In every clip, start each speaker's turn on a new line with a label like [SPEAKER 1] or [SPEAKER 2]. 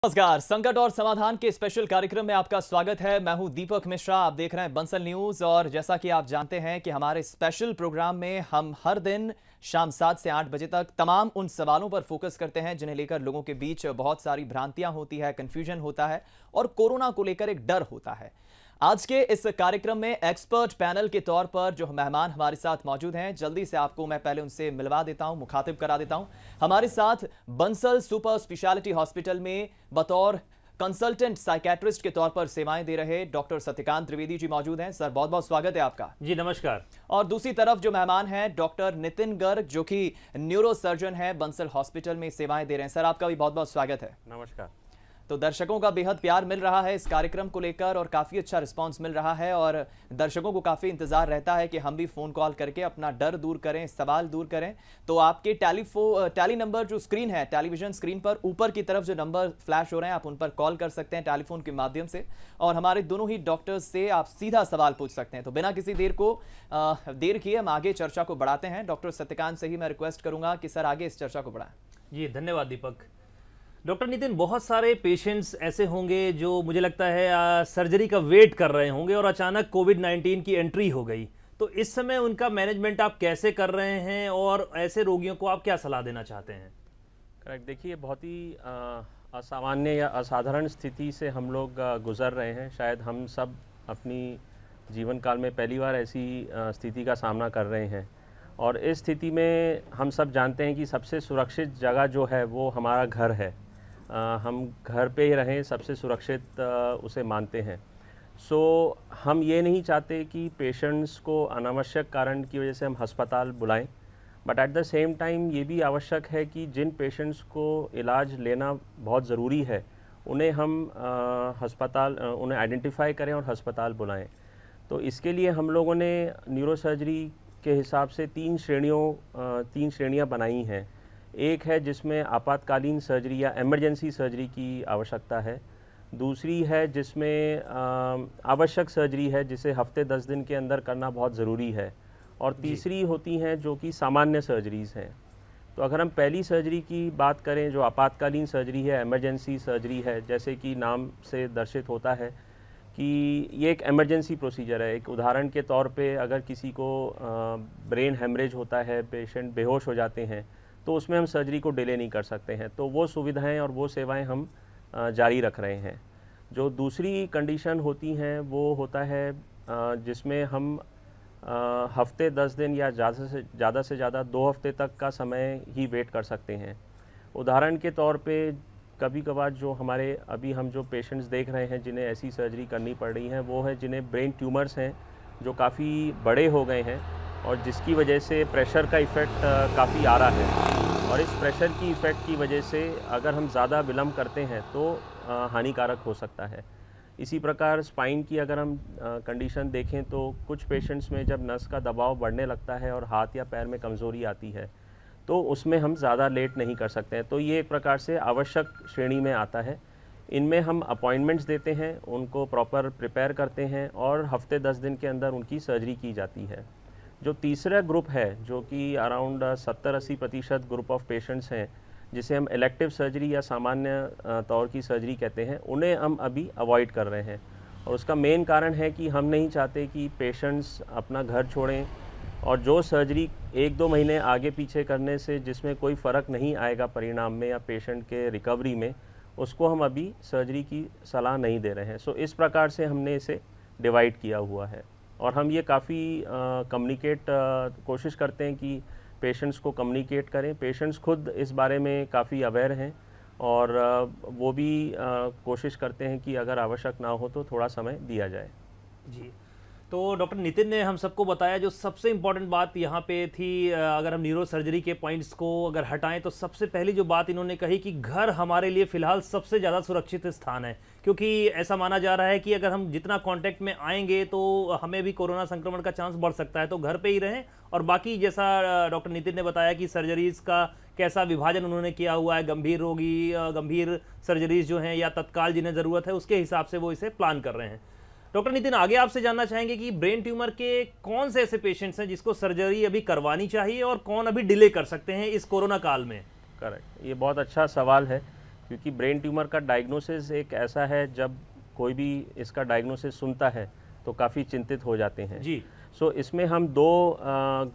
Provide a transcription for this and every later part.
[SPEAKER 1] नमस्कार, संकट और समाधान के स्पेशल कार्यक्रम में आपका स्वागत है। मैं हूं दीपक मिश्रा, आप देख रहे हैं बंसल न्यूज। और जैसा कि आप जानते हैं कि हमारे स्पेशल प्रोग्राम में हम हर दिन शाम 7 से 8 बजे तक तमाम उन सवालों पर फोकस करते हैं जिन्हें लेकर लोगों के बीच बहुत सारी भ्रांतियां होती है, कंफ्यूजन होता है और कोरोना को लेकर एक डर होता है। आज के इस कार्यक्रम में एक्सपर्ट पैनल के तौर पर जो मेहमान हमारे साथ मौजूद हैं, जल्दी से आपको मैं पहले उनसे मिलवा देता हूं, मुखातिब करा देता हूं। हमारे साथ बंसल सुपर स्पेशलिटी हॉस्पिटल में बतौर कंसल्टेंट साइकेट्रिस्ट के तौर पर सेवाएं दे रहे डॉक्टर सत्यकांत त्रिवेदी जी मौजूद हैं। सर, बहुत बहुत स्वागत है आपका।
[SPEAKER 2] जी नमस्कार।
[SPEAKER 1] और दूसरी तरफ जो मेहमान हैं डॉक्टर नितिन गर्ग, जो कि न्यूरो सर्जन है, बंसल हॉस्पिटल में सेवाएं दे रहे हैं। सर, आपका भी बहुत बहुत स्वागत है।
[SPEAKER 3] नमस्कार।
[SPEAKER 1] तो दर्शकों का बेहद प्यार मिल रहा है इस कार्यक्रम को लेकर और काफ़ी अच्छा रिस्पांस मिल रहा है और दर्शकों को काफ़ी इंतजार रहता है कि हम भी फ़ोन कॉल करके अपना डर दूर करें, सवाल दूर करें। तो आपके टेली नंबर जो स्क्रीन है, टेलीविजन स्क्रीन पर ऊपर की तरफ जो नंबर फ्लैश हो रहे हैं, आप उन पर कॉल कर सकते हैं टेलीफोन के माध्यम से और हमारे दोनों ही डॉक्टर्स से आप सीधा सवाल पूछ सकते हैं। तो बिना किसी देर किए हम आगे चर्चा को बढ़ाते हैं। डॉक्टर सत्यकांत से ही मैं रिक्वेस्ट करूंगा कि सर आगे इस चर्चा को बढ़ाएं।
[SPEAKER 2] जी धन्यवाद दीपक। डॉक्टर नितिन, बहुत सारे पेशेंट्स ऐसे होंगे जो मुझे लगता है सर्जरी का वेट कर रहे होंगे और अचानक कोविड-19 की एंट्री हो गई, तो इस समय उनका मैनेजमेंट आप कैसे कर रहे हैं और ऐसे रोगियों को आप क्या सलाह देना चाहते हैं?
[SPEAKER 3] करेक्ट। देखिए, बहुत ही असामान्य या असाधारण स्थिति से हम लोग गुजर रहे हैं। शायद हम सब अपनी जीवन काल में पहली बार ऐसी स्थिति का सामना कर रहे हैं और इस स्थिति में हम सब जानते हैं कि सबसे सुरक्षित जगह जो है वो हमारा घर है। हम घर पे ही रहें, सबसे सुरक्षित उसे मानते हैं। सो हम ये नहीं चाहते कि पेशेंट्स को अनावश्यक कारण की वजह से हम अस्पताल बुलाएं, but at the same time ये भी आवश्यक है कि जिन पेशेंट्स को इलाज लेना बहुत ज़रूरी है उन्हें हम उन्हें आइडेंटिफाई करें और अस्पताल बुलाएं। तो इसके लिए हम लोगों ने न्यूरो सर्जरी के हिसाब से तीन श्रेणियाँ बनाई हैं। एक है जिसमें आपातकालीन सर्जरी या इमरजेंसी सर्जरी की आवश्यकता है। दूसरी है जिसमें आवश्यक सर्जरी है जिसे हफ्ते 10 दिन के अंदर करना बहुत ज़रूरी है। और तीसरी होती हैं जो कि सामान्य सर्जरीज़ हैं। तो अगर हम पहली सर्जरी की बात करें जो आपातकालीन सर्जरी है, इमरजेंसी सर्जरी है, जैसे कि नाम से दर्शित होता है कि ये एक इमरजेंसी प्रोसीजर है। एक उदाहरण के तौर पे अगर किसी को ब्रेन हेमरेज होता है, पेशेंट बेहोश हो जाते हैं, तो उसमें हम सर्जरी को डिले नहीं कर सकते हैं। तो वो सुविधाएं और वो सेवाएं हम जारी रख रहे हैं। जो दूसरी कंडीशन होती हैं वो होता है जिसमें हम हफ्ते 10 दिन या ज़्यादा से ज़्यादा 2 हफ्ते तक का समय ही वेट कर सकते हैं। उदाहरण के तौर पे कभी कभार जो हमारे अभी हम जो पेशेंट्स देख रहे हैं जिन्हें ऐसी सर्जरी करनी पड़ रही है वो है जिन्हें ब्रेन ट्यूमर्स हैं जो काफ़ी बड़े हो गए हैं और जिसकी वजह से प्रेशर का इफ़ेक्ट काफ़ी आ रहा है। और इस प्रेशर की इफ़ेक्ट की वजह से अगर हम ज़्यादा विलम्ब करते हैं तो हानिकारक हो सकता है। इसी प्रकार स्पाइन की अगर हम कंडीशन देखें तो कुछ पेशेंट्स में जब नस का दबाव बढ़ने लगता है और हाथ या पैर में कमज़ोरी आती है तो उसमें हम ज़्यादा लेट नहीं कर सकते हैं। तो ये एक प्रकार से आवश्यक श्रेणी में आता है। इनमें हम अपॉइंटमेंट्स देते हैं, उनको प्रॉपर प्रिपेयर करते हैं और हफ्ते 10 दिन के अंदर उनकी सर्जरी की जाती है। जो तीसरा ग्रुप है जो कि अराउंड 70-80% ग्रुप ऑफ पेशेंट्स हैं जिसे हम इलेक्टिव सर्जरी या सामान्य तौर की सर्जरी कहते हैं, उन्हें हम अभी अवॉइड कर रहे हैं। और उसका मेन कारण है कि हम नहीं चाहते कि पेशेंट्स अपना घर छोड़ें और जो सर्जरी 1-2 महीने आगे पीछे करने से जिसमें कोई फ़र्क नहीं आएगा परिणाम में या पेशेंट के रिकवरी में, उसको हम अभी सर्जरी की सलाह नहीं दे रहे हैं। सो इस प्रकार से हमने इसे डिवाइड किया हुआ है और हम ये काफ़ी कोशिश करते हैं कि पेशेंट्स को कम्युनिकेट करें। पेशेंट्स खुद इस बारे में काफ़ी अवेयर हैं और वो भी कोशिश करते हैं कि अगर आवश्यक ना हो तो थोड़ा समय दिया जाए।
[SPEAKER 2] जी, तो डॉक्टर नितिन ने हम सबको बताया जो सबसे इम्पॉर्टेंट बात यहाँ पे थी। अगर हम न्यूरो सर्जरी के पॉइंट्स को अगर हटाएं तो सबसे पहली जो बात इन्होंने कही कि घर हमारे लिए फ़िलहाल सबसे ज़्यादा सुरक्षित स्थान है, क्योंकि ऐसा माना जा रहा है कि अगर हम जितना कांटेक्ट में आएंगे तो हमें भी कोरोना संक्रमण का चांस बढ़ सकता है। तो घर पे ही रहें और बाकी जैसा डॉक्टर नितिन ने बताया कि सर्जरीज़ का कैसा विभाजन उन्होंने किया हुआ है, गंभीर रोगी, गंभीर सर्जरीज़ जो हैं या तत्काल जिन्हें ज़रूरत है उसके हिसाब से वो इसे प्लान कर रहे हैं। डॉक्टर नितिन, आगे आपसे जानना चाहेंगे कि ब्रेन ट्यूमर के कौन से ऐसे पेशेंट्स हैं जिसको सर्जरी अभी करवानी चाहिए और कौन अभी डिले कर सकते हैं इस कोरोना काल में?
[SPEAKER 3] करेक्ट, ये बहुत अच्छा सवाल है क्योंकि ब्रेन ट्यूमर का डायग्नोसिस एक ऐसा है, जब कोई भी इसका डायग्नोसिस सुनता है तो काफ़ी चिंतित हो जाते हैं
[SPEAKER 2] जी।
[SPEAKER 3] सो इसमें हम दो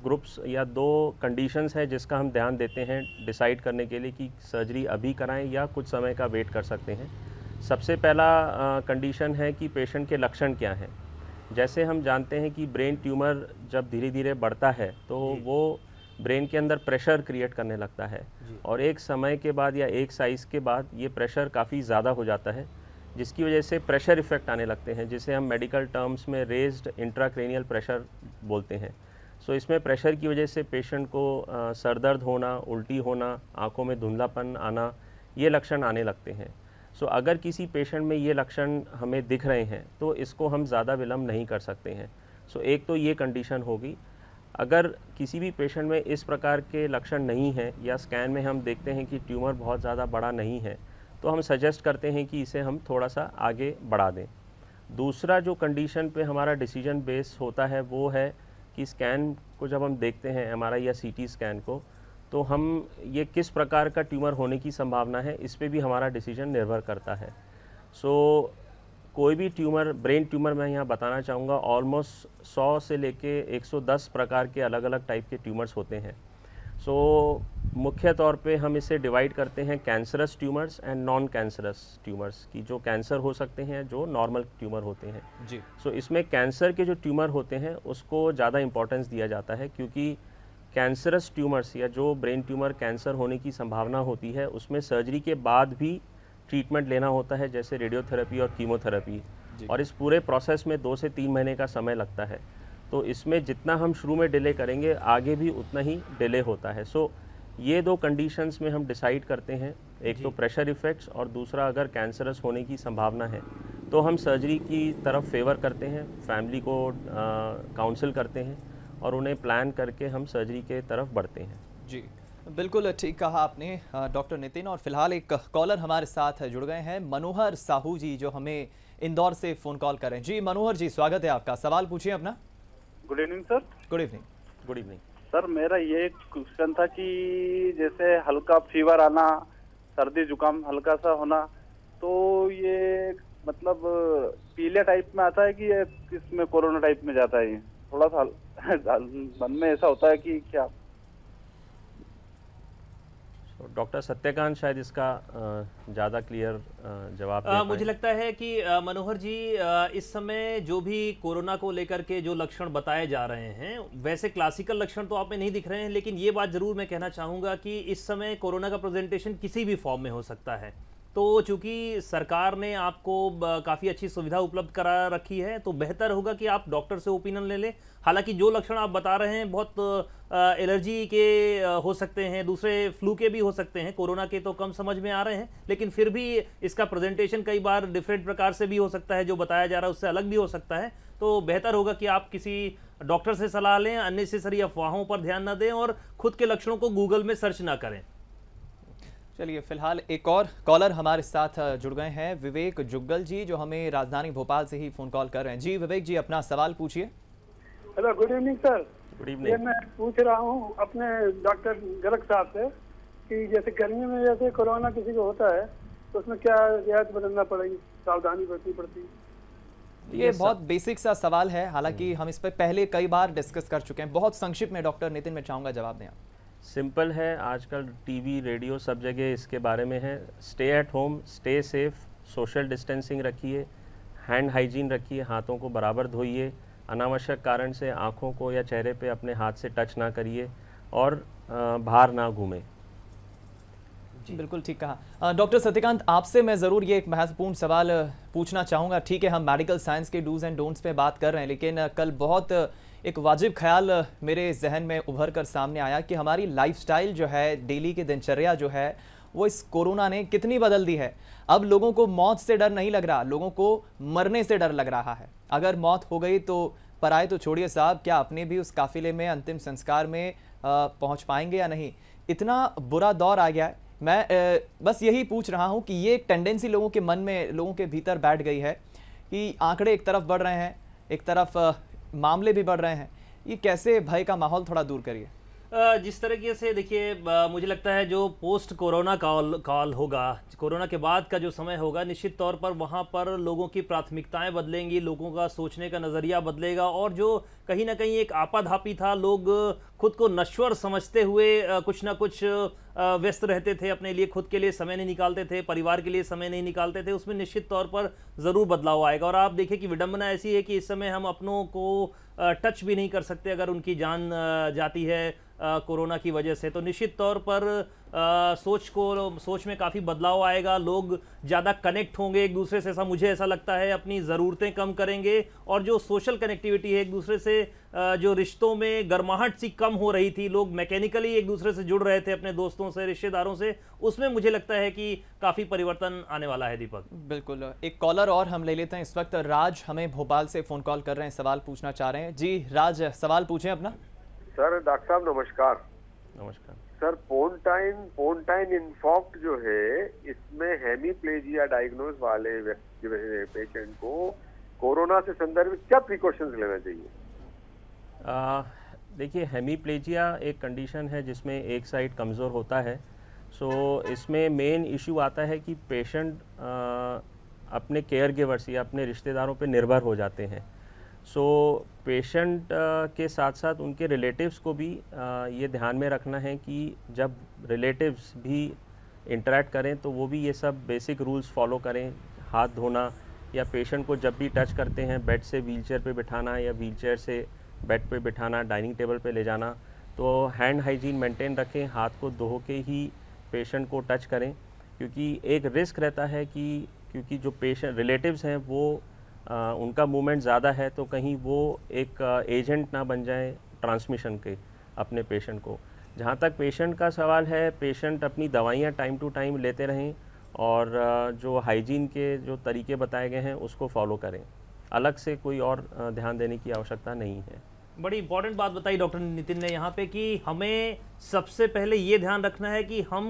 [SPEAKER 3] ग्रुप्स या दो कंडीशंस हैं जिसका हम ध्यान देते हैं डिसाइड करने के लिए कि सर्जरी अभी कराएं या कुछ समय का वेट कर सकते हैं। सबसे पहला कंडीशन है कि पेशेंट के लक्षण क्या हैं। जैसे हम जानते हैं कि ब्रेन ट्यूमर जब धीरे धीरे बढ़ता है तो वो ब्रेन के अंदर प्रेशर क्रिएट करने लगता है और एक समय के बाद या एक साइज़ के बाद ये प्रेशर काफ़ी ज़्यादा हो जाता है, जिसकी वजह से प्रेशर इफ़ेक्ट आने लगते हैं, जिसे हम मेडिकल टर्म्स में रेज्ड इंट्राक्रेनियल प्रेशर बोलते हैं। सो इसमें प्रेशर की वजह से पेशेंट को सर दर्द होना, उल्टी होना, आंखों में धुंधलापन आना, ये लक्षण आने लगते हैं। सो अगर किसी पेशेंट में ये लक्षण हमें दिख रहे हैं तो इसको हम ज़्यादा विलम्ब नहीं कर सकते हैं। सो एक तो ये कंडीशन होगी। अगर किसी भी पेशेंट में इस प्रकार के लक्षण नहीं हैं या स्कैन में हम देखते हैं कि ट्यूमर बहुत ज़्यादा बड़ा नहीं है तो हम सजेस्ट करते हैं कि इसे हम थोड़ा सा आगे बढ़ा दें। दूसरा जो कंडीशन पे हमारा डिसीजन बेस होता है वो है कि स्कैन को जब हम देखते हैं एमआरआई या सीटी स्कैन को, तो हम ये किस प्रकार का ट्यूमर होने की संभावना है इस पे भी हमारा डिसीजन निर्भर करता है। सो कोई भी ट्यूमर, ब्रेन ट्यूमर मैं यहाँ बताना चाहूँगा ऑलमोस्ट 100 से लेके 110 प्रकार के अलग अलग टाइप के ट्यूमर्स होते हैं। सो मुख्य तौर पे हम इसे डिवाइड करते हैं cancerous tumours and non cancerous tumours की, जो कैंसर हो सकते हैं, जो नॉर्मल ट्यूमर होते हैं
[SPEAKER 1] जी।
[SPEAKER 3] सो इसमें कैंसर के जो ट्यूमर होते हैं उसको ज़्यादा इंपॉर्टेंस दिया जाता है, क्योंकि कैंसरस ट्यूमर्स या जो ब्रेन ट्यूमर कैंसर होने की संभावना होती है उसमें सर्जरी के बाद भी ट्रीटमेंट लेना होता है, जैसे रेडियोथेरेपी और कीमोथेरेपी, और इस पूरे प्रोसेस में 2 से 3 महीने का समय लगता है। तो इसमें जितना हम शुरू में डिले करेंगे आगे भी उतना ही डिले होता है। सो ये दो कंडीशंस में हम डिसाइड करते हैं, एक तो प्रेशर इफ़ेक्ट्स और दूसरा अगर कैंसरस होने की संभावना है तो हम सर्जरी की तरफ फेवर करते हैं, फैमिली को काउंसिल करते हैं और उन्हें प्लान करके हम सर्जरी के तरफ बढ़ते हैं।
[SPEAKER 1] जी, बिल्कुल ठीक कहा आपने डॉक्टर नितिन। और फिलहाल एक कॉलर हमारे साथ जुड़ गए हैं, मनोहर साहू जी, जो हमें इंदौर से फ़ोन कॉल कर रहे हैं। जी मनोहर जी, स्वागत है आपका, सवाल पूछिए अपना।
[SPEAKER 4] Good evening sir.
[SPEAKER 1] Good evening.
[SPEAKER 3] Good evening
[SPEAKER 4] sir, मेरा ये क्वेश्चन था कि जैसे हल्का फीवर आना, सर्दी जुकाम हल्का सा होना, तो ये मतलब पीले टाइप में आता है कि ये इसमें कोरोना टाइप में जाता है? ये थोड़ा सा मन में ऐसा होता है कि क्या।
[SPEAKER 3] डॉक्टर सत्यकांत शायद इसका ज़्यादा क्लियर जवाब दे
[SPEAKER 2] मुझे लगता है कि मनोहर जी, इस समय जो भी कोरोना को लेकर के जो लक्षण बताए जा रहे हैं, वैसे क्लासिकल लक्षण तो आप में नहीं दिख रहे हैं, लेकिन ये बात ज़रूर मैं कहना चाहूँगा कि इस समय कोरोना का प्रेजेंटेशन किसी भी फॉर्म में हो सकता है। तो चूंकि सरकार ने आपको काफ़ी अच्छी सुविधा उपलब्ध करा रखी है, तो बेहतर होगा कि आप डॉक्टर से ओपिनियन ले लें। हालांकि जो लक्षण आप बता रहे हैं बहुत एलर्जी के हो सकते हैं, दूसरे फ्लू के भी हो सकते हैं, कोरोना के तो कम समझ में आ रहे हैं, लेकिन फिर भी इसका प्रेजेंटेशन कई बार डिफरेंट प्रकार से भी हो सकता है, जो बताया जा रहा है उससे अलग भी हो सकता है। तो बेहतर होगा कि आप किसी डॉक्टर से सलाह लें, अननेसेसरी अफवाहों पर ध्यान न दें और खुद के लक्षणों को गूगल में सर्च ना करें।
[SPEAKER 1] चलिए, फिलहाल एक और कॉलर हमारे साथ जुड़ गए हैं, विवेक जुग्गल जी, जो हमें राजधानी भोपाल से ही फ़ोन कॉल कर रहे हैं। जी विवेक जी, अपना सवाल पूछिए।
[SPEAKER 5] Hello, good evening sir.
[SPEAKER 3] Good
[SPEAKER 5] ये
[SPEAKER 3] इवनिंग।
[SPEAKER 5] मैं पूछ रहा हूँ अपने डॉक्टर गर्ग साहब से कि जैसे गर्मी में जैसे कोरोना किसी को होता है तो उसमें क्या रियायत बदलना पड़ेगी, सावधानी बरतनी पड़ती है?
[SPEAKER 1] ये बहुत बेसिक सा सवाल है, हालांकि हम इस पर पहले कई बार डिस्कस कर चुके हैं। बहुत संक्षिप्त में डॉक्टर नितिन, मैं चाहूँगा जवाब दें आप।
[SPEAKER 3] सिंपल है, आजकल टीवी रेडियो सब जगह इसके बारे में है। Stay at home, stay safe, social distancing रखिए, हैंड हाइजीन रखिए, हाथों को बराबर धोइए, अनावश्यक कारण से आँखों को या चेहरे पे अपने हाथ से टच ना करिए और बाहर ना घूमें।
[SPEAKER 1] बिल्कुल ठीक कहा। डॉक्टर सत्यकांत, आपसे मैं ज़रूर ये एक महत्वपूर्ण सवाल पूछना चाहूँगा। ठीक है, हम मेडिकल साइंस के डूज एंड डोंट्स पे बात कर रहे हैं, लेकिन कल बहुत एक वाजिब ख्याल मेरे जहन में उभर कर सामने आया कि हमारी लाइफस्टाइल जो है, डेली की दिनचर्या जो है, वो इस कोरोना ने कितनी बदल दी है। अब लोगों को मौत से डर नहीं लग रहा, लोगों को मरने से डर लग रहा है। अगर मौत हो गई तो पराए तो छोड़िए साहब, क्या अपने भी उस काफिले में अंतिम संस्कार में पहुंच पाएंगे या नहीं। इतना बुरा दौर आ गया है। मैं बस यही पूछ रहा हूं कि ये एक टेंडेंसी लोगों के मन में, लोगों के भीतर बैठ गई है कि आंकड़े एक तरफ बढ़ रहे हैं, एक तरफ मामले भी बढ़ रहे हैं। ये कैसे भय का माहौल थोड़ा दूर करिए।
[SPEAKER 2] जिस तरीके से देखिए, मुझे लगता है जो पोस्ट कोरोना काल होगा, कोरोना के बाद का जो समय होगा, निश्चित तौर पर वहाँ पर लोगों की प्राथमिकताएं बदलेंगी, लोगों का सोचने का नज़रिया बदलेगा, और जो कहीं ना कहीं एक आपाधापी था, लोग खुद को नश्वर समझते हुए कुछ ना कुछ व्यस्त रहते थे, अपने लिए खुद के लिए समय नहीं निकालते थे, परिवार के लिए समय नहीं निकालते थे, उसमें निश्चित तौर पर ज़रूर बदलाव आएगा। और आप देखिए कि विडंबना ऐसी है कि इस समय हम अपनों को टच भी नहीं कर सकते अगर उनकी जान जाती है कोरोना की वजह से। तो निश्चित तौर पर सोच में काफ़ी बदलाव आएगा, लोग ज़्यादा कनेक्ट होंगे एक दूसरे से, मुझे ऐसा लगता है, अपनी ज़रूरतें कम करेंगे, और जो सोशल कनेक्टिविटी है एक दूसरे से, जो रिश्तों में गर्माहट सी कम हो रही थी, लोग मैकेनिकली एक दूसरे से जुड़ रहे थे अपने दोस्तों से, रिश्तेदारों से, उसमें मुझे लगता है कि काफ़ी परिवर्तन आने वाला है। दीपक,
[SPEAKER 1] बिल्कुल। एक कॉलर और हम ले लेते हैं इस वक्त। राज हमें भोपाल से फ़ोन कॉल कर रहे हैं, सवाल पूछना चाह रहे हैं। जी राज, सवाल पूछें अपना।
[SPEAKER 6] सर, डॉक्टर साहब नमस्कार।
[SPEAKER 3] नमस्कार
[SPEAKER 6] सर, पोन्टाइन इन्फॉक्ट जो है, इसमें हेमीप्लेजिया डायग्नोज वाले पेशेंट को कोरोना से संदर्भित क्या प्रिकॉशंस लेना चाहिए?
[SPEAKER 3] देखिए, हेमीप्लेजिया एक कंडीशन है जिसमें एक साइड कमज़ोर होता है। सो इसमें मेन इशू आता है कि पेशेंट अपने केयर गिवर्स या अपने रिश्तेदारों पे निर्भर हो जाते हैं। सो पेशेंट के साथ साथ उनके रिलेटिव्स को भी ये ध्यान में रखना है कि जब रिलेटिव्स भी इंटरेक्ट करें तो वो भी ये सब बेसिक रूल्स फॉलो करें। हाथ धोना, या पेशेंट को जब भी टच करते हैं बेड से व्हीलचेयर पे बिठाना या व्हीलचेयर से बेड पे बिठाना, डाइनिंग टेबल पे ले जाना, तो हैंड हाइजीन मेंटेन रखें, हाथ को धो के ही पेशेंट को टच करें, क्योंकि एक रिस्क रहता है कि क्योंकि जो पेशेंट रिलेटिव्स हैं वो उनका मूवमेंट ज़्यादा है, तो कहीं वो एक एजेंट ना बन जाए ट्रांसमिशन के अपने पेशेंट को। जहाँ तक पेशेंट का सवाल है, पेशेंट अपनी दवाइयाँ टाइम टू टाइम लेते रहें, और जो हाइजीन के जो तरीके बताए गए हैं उसको फॉलो करें। अलग से कोई और ध्यान देने की आवश्यकता नहीं है।
[SPEAKER 2] बड़ी इंपॉर्टेंट बात बताई डॉक्टर नितिन ने यहाँ पे कि हमें सबसे पहले ये ध्यान रखना है कि हम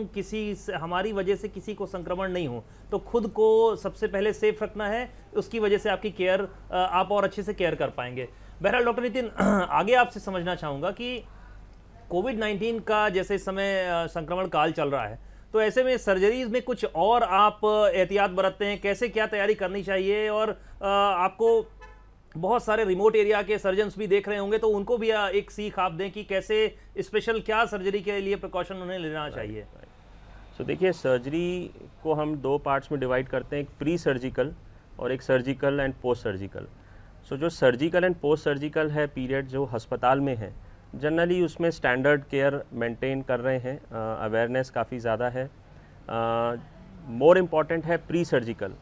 [SPEAKER 2] हमारी वजह से किसी को संक्रमण नहीं हो, तो खुद को सबसे पहले सेफ रखना है, उसकी वजह से आपकी केयर आप और अच्छे से केयर कर पाएंगे। बहरहाल डॉक्टर नितिन, आगे आपसे समझना चाहूँगा कि कोविड-19 का जैसे इस समय संक्रमण काल चल रहा है, तो ऐसे में सर्जरीज में कुछ और आप एहतियात बरतते हैं, कैसे क्या तैयारी करनी चाहिए? और आपको बहुत सारे रिमोट एरिया के सर्जन्स भी देख रहे होंगे, तो उनको भी एक सीख आप दें कि कैसे स्पेशल क्या सर्जरी के लिए प्रिकॉशन उन्हें लेना चाहिए।
[SPEAKER 3] सो देखिए, सर्जरी को हम दो पार्ट्स में डिवाइड करते हैं, एक प्री सर्जिकल और एक सर्जिकल एंड पोस्ट सर्जिकल। सो जो सर्जिकल एंड पोस्ट सर्जिकल है पीरियड जो अस्पताल में है, जनरली उसमें स्टैंडर्ड केयर मेंटेन कर रहे हैं, अवेयरनेस काफ़ी ज़्यादा है। मोर इम्पॉर्टेंट है प्री सर्जिकल,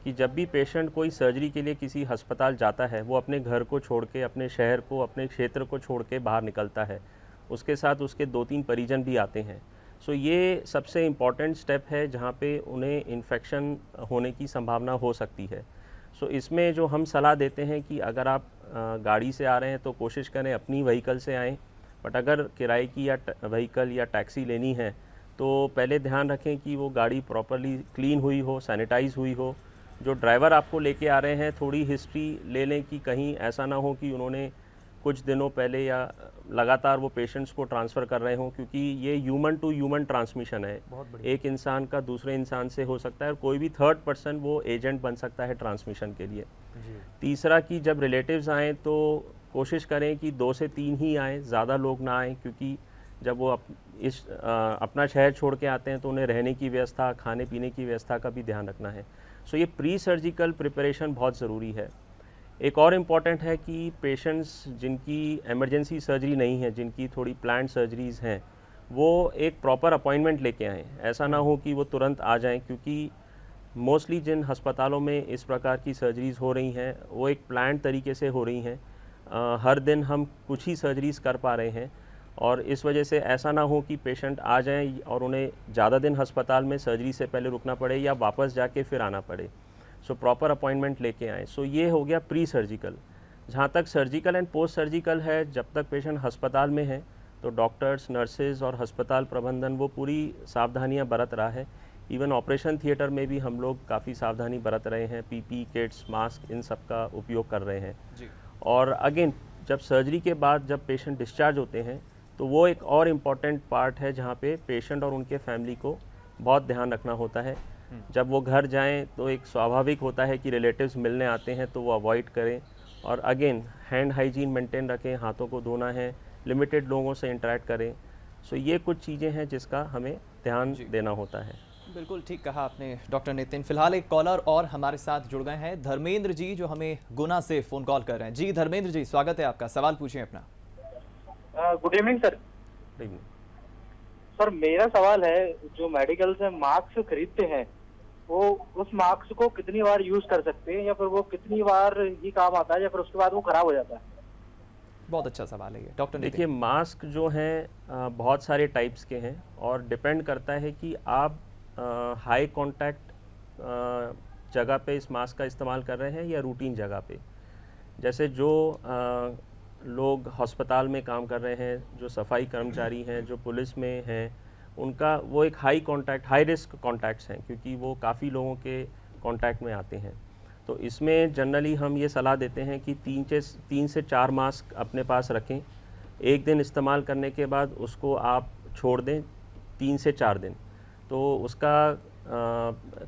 [SPEAKER 3] कि जब भी पेशेंट कोई सर्जरी के लिए किसी अस्पताल जाता है, वो अपने घर को छोड़ के, अपने शहर को, अपने क्षेत्र को छोड़ के बाहर निकलता है, उसके साथ उसके 2-3 परिजन भी आते हैं। सो ये सबसे इम्पॉर्टेंट स्टेप है जहाँ पे उन्हें इन्फेक्शन होने की संभावना हो सकती है। सो इसमें जो हम सलाह देते हैं कि अगर आप गाड़ी से आ रहे हैं तो कोशिश करें अपनी व्हीकल से आएँ, बट अगर किराए की या व्हीकल या टैक्सी लेनी है तो पहले ध्यान रखें कि वो गाड़ी प्रॉपरली क्लीन हुई हो, सैनिटाइज हुई हो। जो ड्राइवर आपको लेके आ रहे हैं, थोड़ी हिस्ट्री ले लें कि कहीं ऐसा ना हो कि उन्होंने कुछ दिनों पहले या लगातार वो पेशेंट्स को ट्रांसफ़र कर रहे हों, क्योंकि ये ह्यूमन टू ह्यूमन ट्रांसमिशन है। एक इंसान का दूसरे इंसान से हो सकता है, और कोई भी थर्ड पर्सन वो एजेंट बन सकता है ट्रांसमिशन के लिए। तीसरा कि जब रिलेटिव्स आएँ तो कोशिश करें कि 2 से 3 ही आएँ, ज़्यादा लोग ना आएँ, क्योंकि जब वो अपना शहर छोड़ के आते हैं तो उन्हें रहने की व्यवस्था, खाने पीने की व्यवस्था का भी ध्यान रखना है। सो ये प्री सर्जिकल प्रिपरेशन बहुत ज़रूरी है। एक और इम्पॉर्टेंट है कि पेशेंट्स जिनकी इमरजेंसी सर्जरी नहीं है, जिनकी थोड़ी प्लान्ड सर्जरीज़ हैं, वो एक प्रॉपर अपॉइंटमेंट लेके आएँ। ऐसा ना हो कि वो तुरंत आ जाएं, क्योंकि मोस्टली जिन अस्पतालों में इस प्रकार की सर्जरीज़ हो रही हैं वो एक प्लान्ड तरीके से हो रही हैं। हर दिन हम कुछ ही सर्जरीज़ कर पा रहे हैं, और इस वजह से ऐसा ना हो कि पेशेंट आ जाएं और उन्हें ज़्यादा दिन अस्पताल में सर्जरी से पहले रुकना पड़े या वापस जाके फिर आना पड़े। सो प्रॉपर अपॉइंटमेंट लेके आएँ। सो ये हो गया प्री सर्जिकल। जहाँ तक सर्जिकल एंड पोस्ट सर्जिकल है, जब तक पेशेंट अस्पताल में है तो डॉक्टर्स, नर्सेज और अस्पताल प्रबंधन वो पूरी सावधानियाँ बरत रहा है। इवन ऑपरेशन थिएटर में भी हम लोग काफ़ी सावधानी बरत रहे हैं, पीपी किट्स, मास्क, इन सब का उपयोग कर रहे हैं जी। और अगेन जब सर्जरी के बाद जब पेशेंट डिस्चार्ज होते हैं तो वो एक और इम्पॉर्टेंट पार्ट है जहाँ पे पेशेंट और उनके फैमिली को बहुत ध्यान रखना होता है। जब वो घर जाएं तो एक स्वाभाविक होता है कि रिलेटिव्स मिलने आते हैं तो वो अवॉइड करें, और अगेन हैंड हाइजीन मेंटेन रखें, हाथों को धोना है, लिमिटेड लोगों से इंटरेक्ट करें। सो ये कुछ चीज़ें हैं जिसका हमें ध्यान देना होता है।
[SPEAKER 1] बिल्कुल ठीक कहा आपने डॉक्टर नितिन। फिलहाल एक कॉलर और हमारे साथ जुड़ गए हैं, धर्मेंद्र जी, जो हमें गुना से फ़ोन कॉल कर रहे हैं। जी धर्मेंद्र जी, स्वागत है आपका, सवाल पूछिए अपना।
[SPEAKER 7] Good evening sir.
[SPEAKER 3] Good evening
[SPEAKER 7] sir, मेरा सवाल है, जो मेडिकल से मास्क खरीदते हैं वो उस मास्क को कितनी बार यूज कर सकते हैं, या फिर वो कितनी बार ही काम आता है, या फिर उसके बाद वो खराब हो जाता है?
[SPEAKER 1] बहुत अच्छा सवाल है ये डॉक्टर नितिन।
[SPEAKER 3] देखिए, मास्क जो हैं बहुत सारे टाइप्स के हैं और डिपेंड करता है कि आप हाई कांटेक्ट जगह पे इस मास्क का इस्तेमाल कर रहे हैं या रूटीन जगह पे। जैसे जो लोग अस्पताल में काम कर रहे हैं, जो सफाई कर्मचारी हैं, जो पुलिस में हैं, उनका वो एक हाई रिस्क कॉन्टैक्ट्स हैं, क्योंकि वो काफ़ी लोगों के कांटेक्ट में आते हैं। तो इसमें जनरली हम ये सलाह देते हैं कि 3 से 4 मास्क अपने पास रखें। एक दिन इस्तेमाल करने के बाद उसको आप छोड़ दें 3 से 4 दिन। तो उसका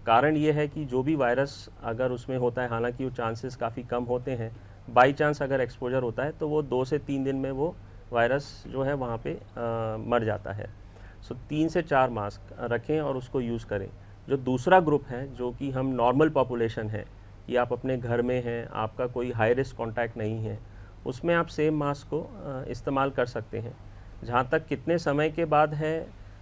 [SPEAKER 3] कारण ये है कि जो भी वायरस अगर उसमें होता है, हालांकि वो चांसेस काफ़ी कम होते हैं, बाई चांस अगर एक्सपोजर होता है तो वो 2 से 3 दिन में वो वायरस जो है वहाँ पे मर जाता है। सो 3 से 4 मास्क रखें और उसको यूज़ करें। जो दूसरा ग्रुप है, जो कि हम नॉर्मल पॉपुलेशन है, कि आप अपने घर में हैं, आपका कोई हाई रिस्क कॉन्टैक्ट नहीं है, उसमें आप सेम मास्क को इस्तेमाल कर सकते हैं। जहाँ तक कितने समय के बाद है,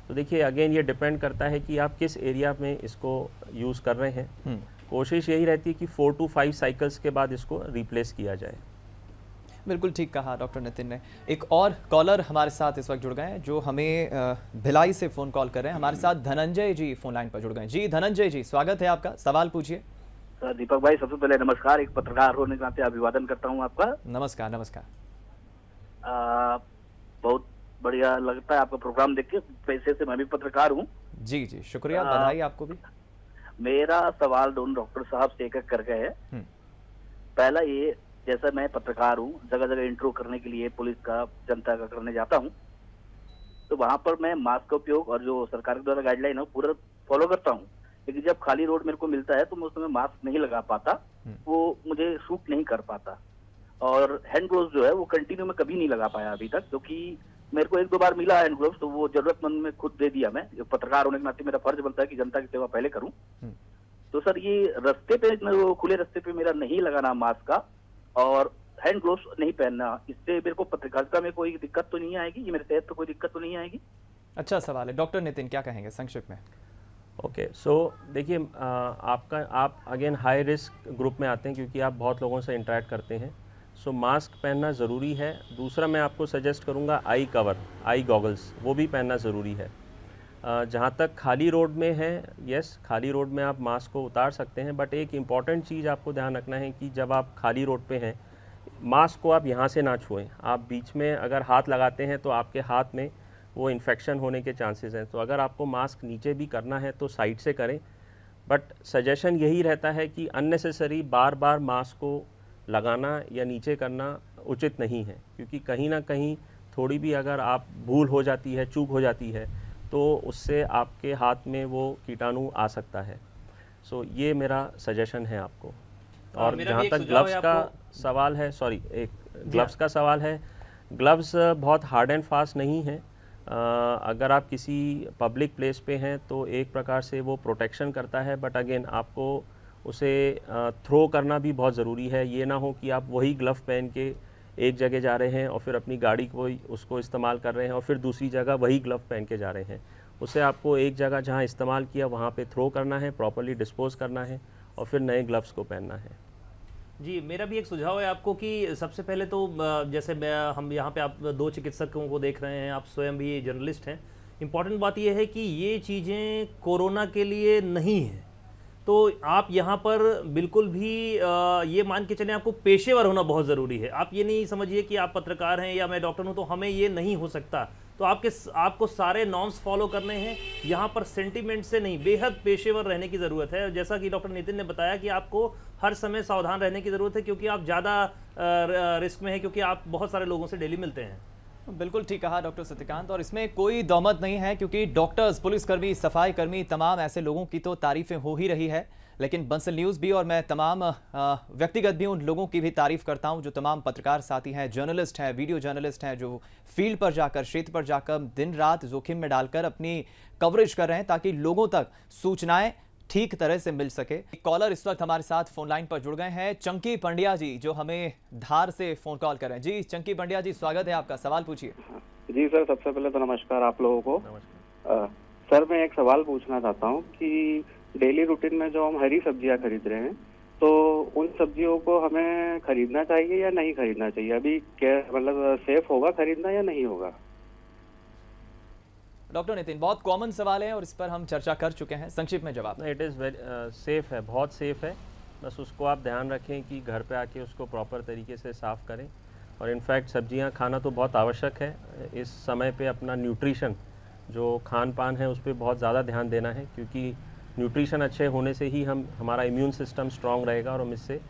[SPEAKER 3] तो देखिए अगेन ये डिपेंड करता है कि आप किस एरिया में इसको यूज़ कर रहे हैं। कोशिश यही रहती है कि 4 to 5 साइकिल्स के बाद इसको रिप्लेस किया जाए।
[SPEAKER 1] बिल्कुल ठीक कहा डॉक्टर नितिन ने। एक और कॉलर हमारे साथ इस वक्त जुड़ गए हैं, जो हमें भिलाई से फ़ोन कॉल कर रहे हैं। हमारे साथ धनंजय जी फ़ोन लाइन पर जुड़ गए। जी धनंजय जी, स्वागत है आपका, सवाल पूछिए।
[SPEAKER 8] सर दीपक भाई, सबसे पहले नमस्कार, एक पत्रकार होने के नाते अभिवादन करता हूं आपका।
[SPEAKER 1] नमस्कार नमस्कार।
[SPEAKER 8] बहुत बढ़िया लगता है आपका प्रोग्राम देख के, पैसे से मैं भी पत्रकार हूं।
[SPEAKER 1] जी जी, शुक्रिया, बधाई आपको भी।
[SPEAKER 8] मेरा सवाल दोनों डॉक्टर साहब से एक एक कर गए हैं। पहला ये, जैसा मैं पत्रकार हूँ, जगह जगह इंट्रो करने के लिए पुलिस का, जनता का करने जाता हूँ, तो वहां पर मैं मास्क का उपयोग और जो सरकार के द्वारा गाइडलाइन है पूरा फॉलो करता हूँ। लेकिन जब खाली रोड मेरे को मिलता है तो मैं उसमें मास्क नहीं लगा पाता, वो मुझे सूट नहीं कर पाता। और हैंड ग्लोव्स जो है वो कंटिन्यू में कभी नहीं लगा पाया अभी तक, क्योंकि मेरे को 1-2 बार मिला हैंड ग्लोव्स, तो वो जरूरतमंद में खुद दे दिया। मैं पत्रकार होने के नाते मेरा फर्ज बनता है कि जनता की सेवा पहले करूं। तो सर, ये रास्ते पे, खुले रास्ते पे मेरा नहीं लगाना मास्क का और हैंड ग्लोव्स नहीं पहनना, इससे मेरे को पत्रकारिता में कोई दिक्कत तो नहीं आएगी? ये मेरे सेहत पे कोई दिक्कत तो नहीं आएगी?
[SPEAKER 1] अच्छा सवाल है। डॉक्टर नितिन क्या कहेंगे संक्षिप्त में?
[SPEAKER 3] ओके, सो देखिए, आप अगेन हाई रिस्क ग्रुप में आते हैं क्योंकि आप बहुत लोगों से इंटरेक्ट करते हैं। सो मास्क पहनना ज़रूरी है। दूसरा मैं आपको सजेस्ट करूँगा आई कवर, आई गॉगल्स, वो भी पहनना ज़रूरी है। जहाँ तक खाली रोड में है, यस, खाली रोड में आप मास्क को उतार सकते हैं, बट एक इम्पॉर्टेंट चीज़ आपको ध्यान रखना है कि जब आप खाली रोड पे हैं, मास्क को आप यहाँ से ना छुएं। आप बीच में अगर हाथ लगाते हैं तो आपके हाथ में वो इन्फेक्शन होने के चांसेस हैं। तो अगर आपको मास्क नीचे भी करना है तो साइड से करें, बट सजेशन यही रहता है कि अननेसेसरी बार बार मास्क को लगाना या नीचे करना उचित नहीं है, क्योंकि कहीं ना कहीं थोड़ी भी अगर आप भूल हो जाती है, चूक हो जाती है, तो उससे आपके हाथ में वो कीटाणु आ सकता है। सो ये मेरा सजेशन है आपको। और जहाँ तक ग्लव्स का सवाल है, ग्लव्स का सवाल है, ग्लव्स बहुत हार्ड एंड फास्ट नहीं है। अगर आप किसी पब्लिक प्लेस पे हैं तो एक प्रकार से वो प्रोटेक्शन करता है, बट अगेन आपको उसे थ्रो करना भी बहुत ज़रूरी है। ये ना हो कि आप वही ग्लव पहन के एक जगह जा रहे हैं और फिर अपनी गाड़ी को उसको इस्तेमाल कर रहे हैं और फिर दूसरी जगह वही ग्लव पहन के जा रहे हैं। उसे आपको एक जगह जहाँ इस्तेमाल किया वहाँ पे थ्रो करना है, प्रॉपर्ली डिस्पोज करना है और फिर नए ग्लव्स को पहनना है।
[SPEAKER 2] जी, मेरा भी एक सुझाव है आपको कि सबसे पहले तो जैसे हम यहाँ पे आप 2 चिकित्सकों को देख रहे हैं, आप स्वयं भी जर्नलिस्ट हैं। इम्पॉर्टेंट बात यह है कि ये चीज़ें कोरोना के लिए नहीं है, तो आप यहाँ पर बिल्कुल भी ये मान के चलें, आपको पेशेवर होना बहुत ज़रूरी है। आप ये नहीं समझिए कि आप पत्रकार हैं या मैं डॉक्टर हूँ तो हमें ये नहीं हो सकता। तो आपको सारे नॉर्म्स फॉलो करने हैं। यहाँ पर सेंटिमेंट से नहीं, बेहद पेशेवर रहने की ज़रूरत है। जैसा कि डॉक्टर नितिन ने बताया कि आपको हर समय सावधान रहने की ज़रूरत है, क्योंकि आप ज़्यादा रिस्क में हैं, क्योंकि आप बहुत सारे लोगों से डेली मिलते हैं।
[SPEAKER 1] बिल्कुल ठीक कहा डॉक्टर सत्यकांत, और इसमें कोई दौमत नहीं है क्योंकि डॉक्टर्स, पुलिसकर्मी, सफाई कर्मी, तमाम ऐसे लोगों की तो तारीफें हो ही रही है। लेकिन बंसल न्यूज़ भी और मैं तमाम व्यक्तिगत भी उन लोगों की भी तारीफ करता हूं जो तमाम पत्रकार साथी हैं, जर्नलिस्ट हैं, वीडियो जर्नलिस्ट हैं, जो फील्ड पर जाकर, क्षेत्र पर जाकर दिन रात जोखिम में डालकर अपनी कवरेज कर रहे हैं ताकि लोगों तक सूचनाएं ठीक तरह से मिल सके। कॉलर इस वक्त हमारे साथ फोन लाइन पर जुड़ गए हैं, चंकी पंड्या जी, जो हमें धार से फोन कॉल कर रहे हैं। जी चंकी पंड्या जी, स्वागत है आपका, सवाल पूछिए।
[SPEAKER 9] जी सर, सबसे पहले तो नमस्कार आप लोगों को। सर मैं एक सवाल पूछना चाहता हूँ कि डेली रूटीन में जो हम हरी सब्जियां खरीद रहे हैं, तो उन सब्जियों को हमें खरीदना चाहिए या नहीं खरीदना चाहिए? अभी क्या मतलब सेफ होगा खरीदना या नहीं होगा?
[SPEAKER 1] डॉक्टर नितिन, बहुत कॉमन सवाल है और इस पर हम चर्चा कर चुके हैं, संक्षिप्त में जवाब।
[SPEAKER 3] इट इज़ वेरी सेफ़ है, बहुत सेफ़ है। बस उसको आप ध्यान रखें कि घर पे आके उसको प्रॉपर तरीके से साफ़ करें। और इनफैक्ट सब्जियां खाना तो बहुत आवश्यक है इस समय पे। अपना न्यूट्रिशन जो खान पान है उस पर बहुत ज़्यादा ध्यान देना है, क्योंकि न्यूट्रिशन अच्छे होने से ही हमारा इम्यून सिस्टम स्ट्रांग रहेगा और हम इससे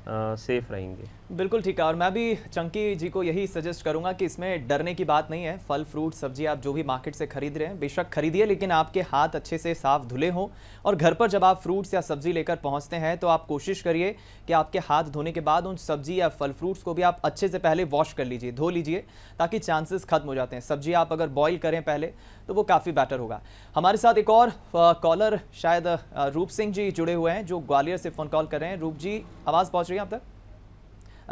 [SPEAKER 3] सेफ रहेंगे।
[SPEAKER 1] बिल्कुल ठीक है, और मैं भी चंकी जी को यही सजेस्ट करूंगा कि इसमें डरने की बात नहीं है। फल फ्रूट सब्जी आप जो भी मार्केट से खरीद रहे हैं बेशक खरीदिए, लेकिन आपके हाथ अच्छे से साफ धुले हों। और घर पर जब आप फ्रूट्स या सब्जी लेकर पहुंचते हैं तो आप कोशिश करिए कि आपके हाथ धोने के बाद उन सब्जी या फल फ्रूट्स को भी आप अच्छे से पहले वॉश कर लीजिए, धो लीजिए, ताकि चांसेस खत्म हो जाते हैं। सब्जी आप अगर बॉईल करें पहले तो वो काफ़ी बेटर होगा। हमारे साथ एक और कॉलर शायद रूप सिंह जी जुड़े हुए हैं जो ग्वालियर से फ़ोन कॉल कर रहे हैं। रूप जी, आवाज़ पहुँच रही है आप तक?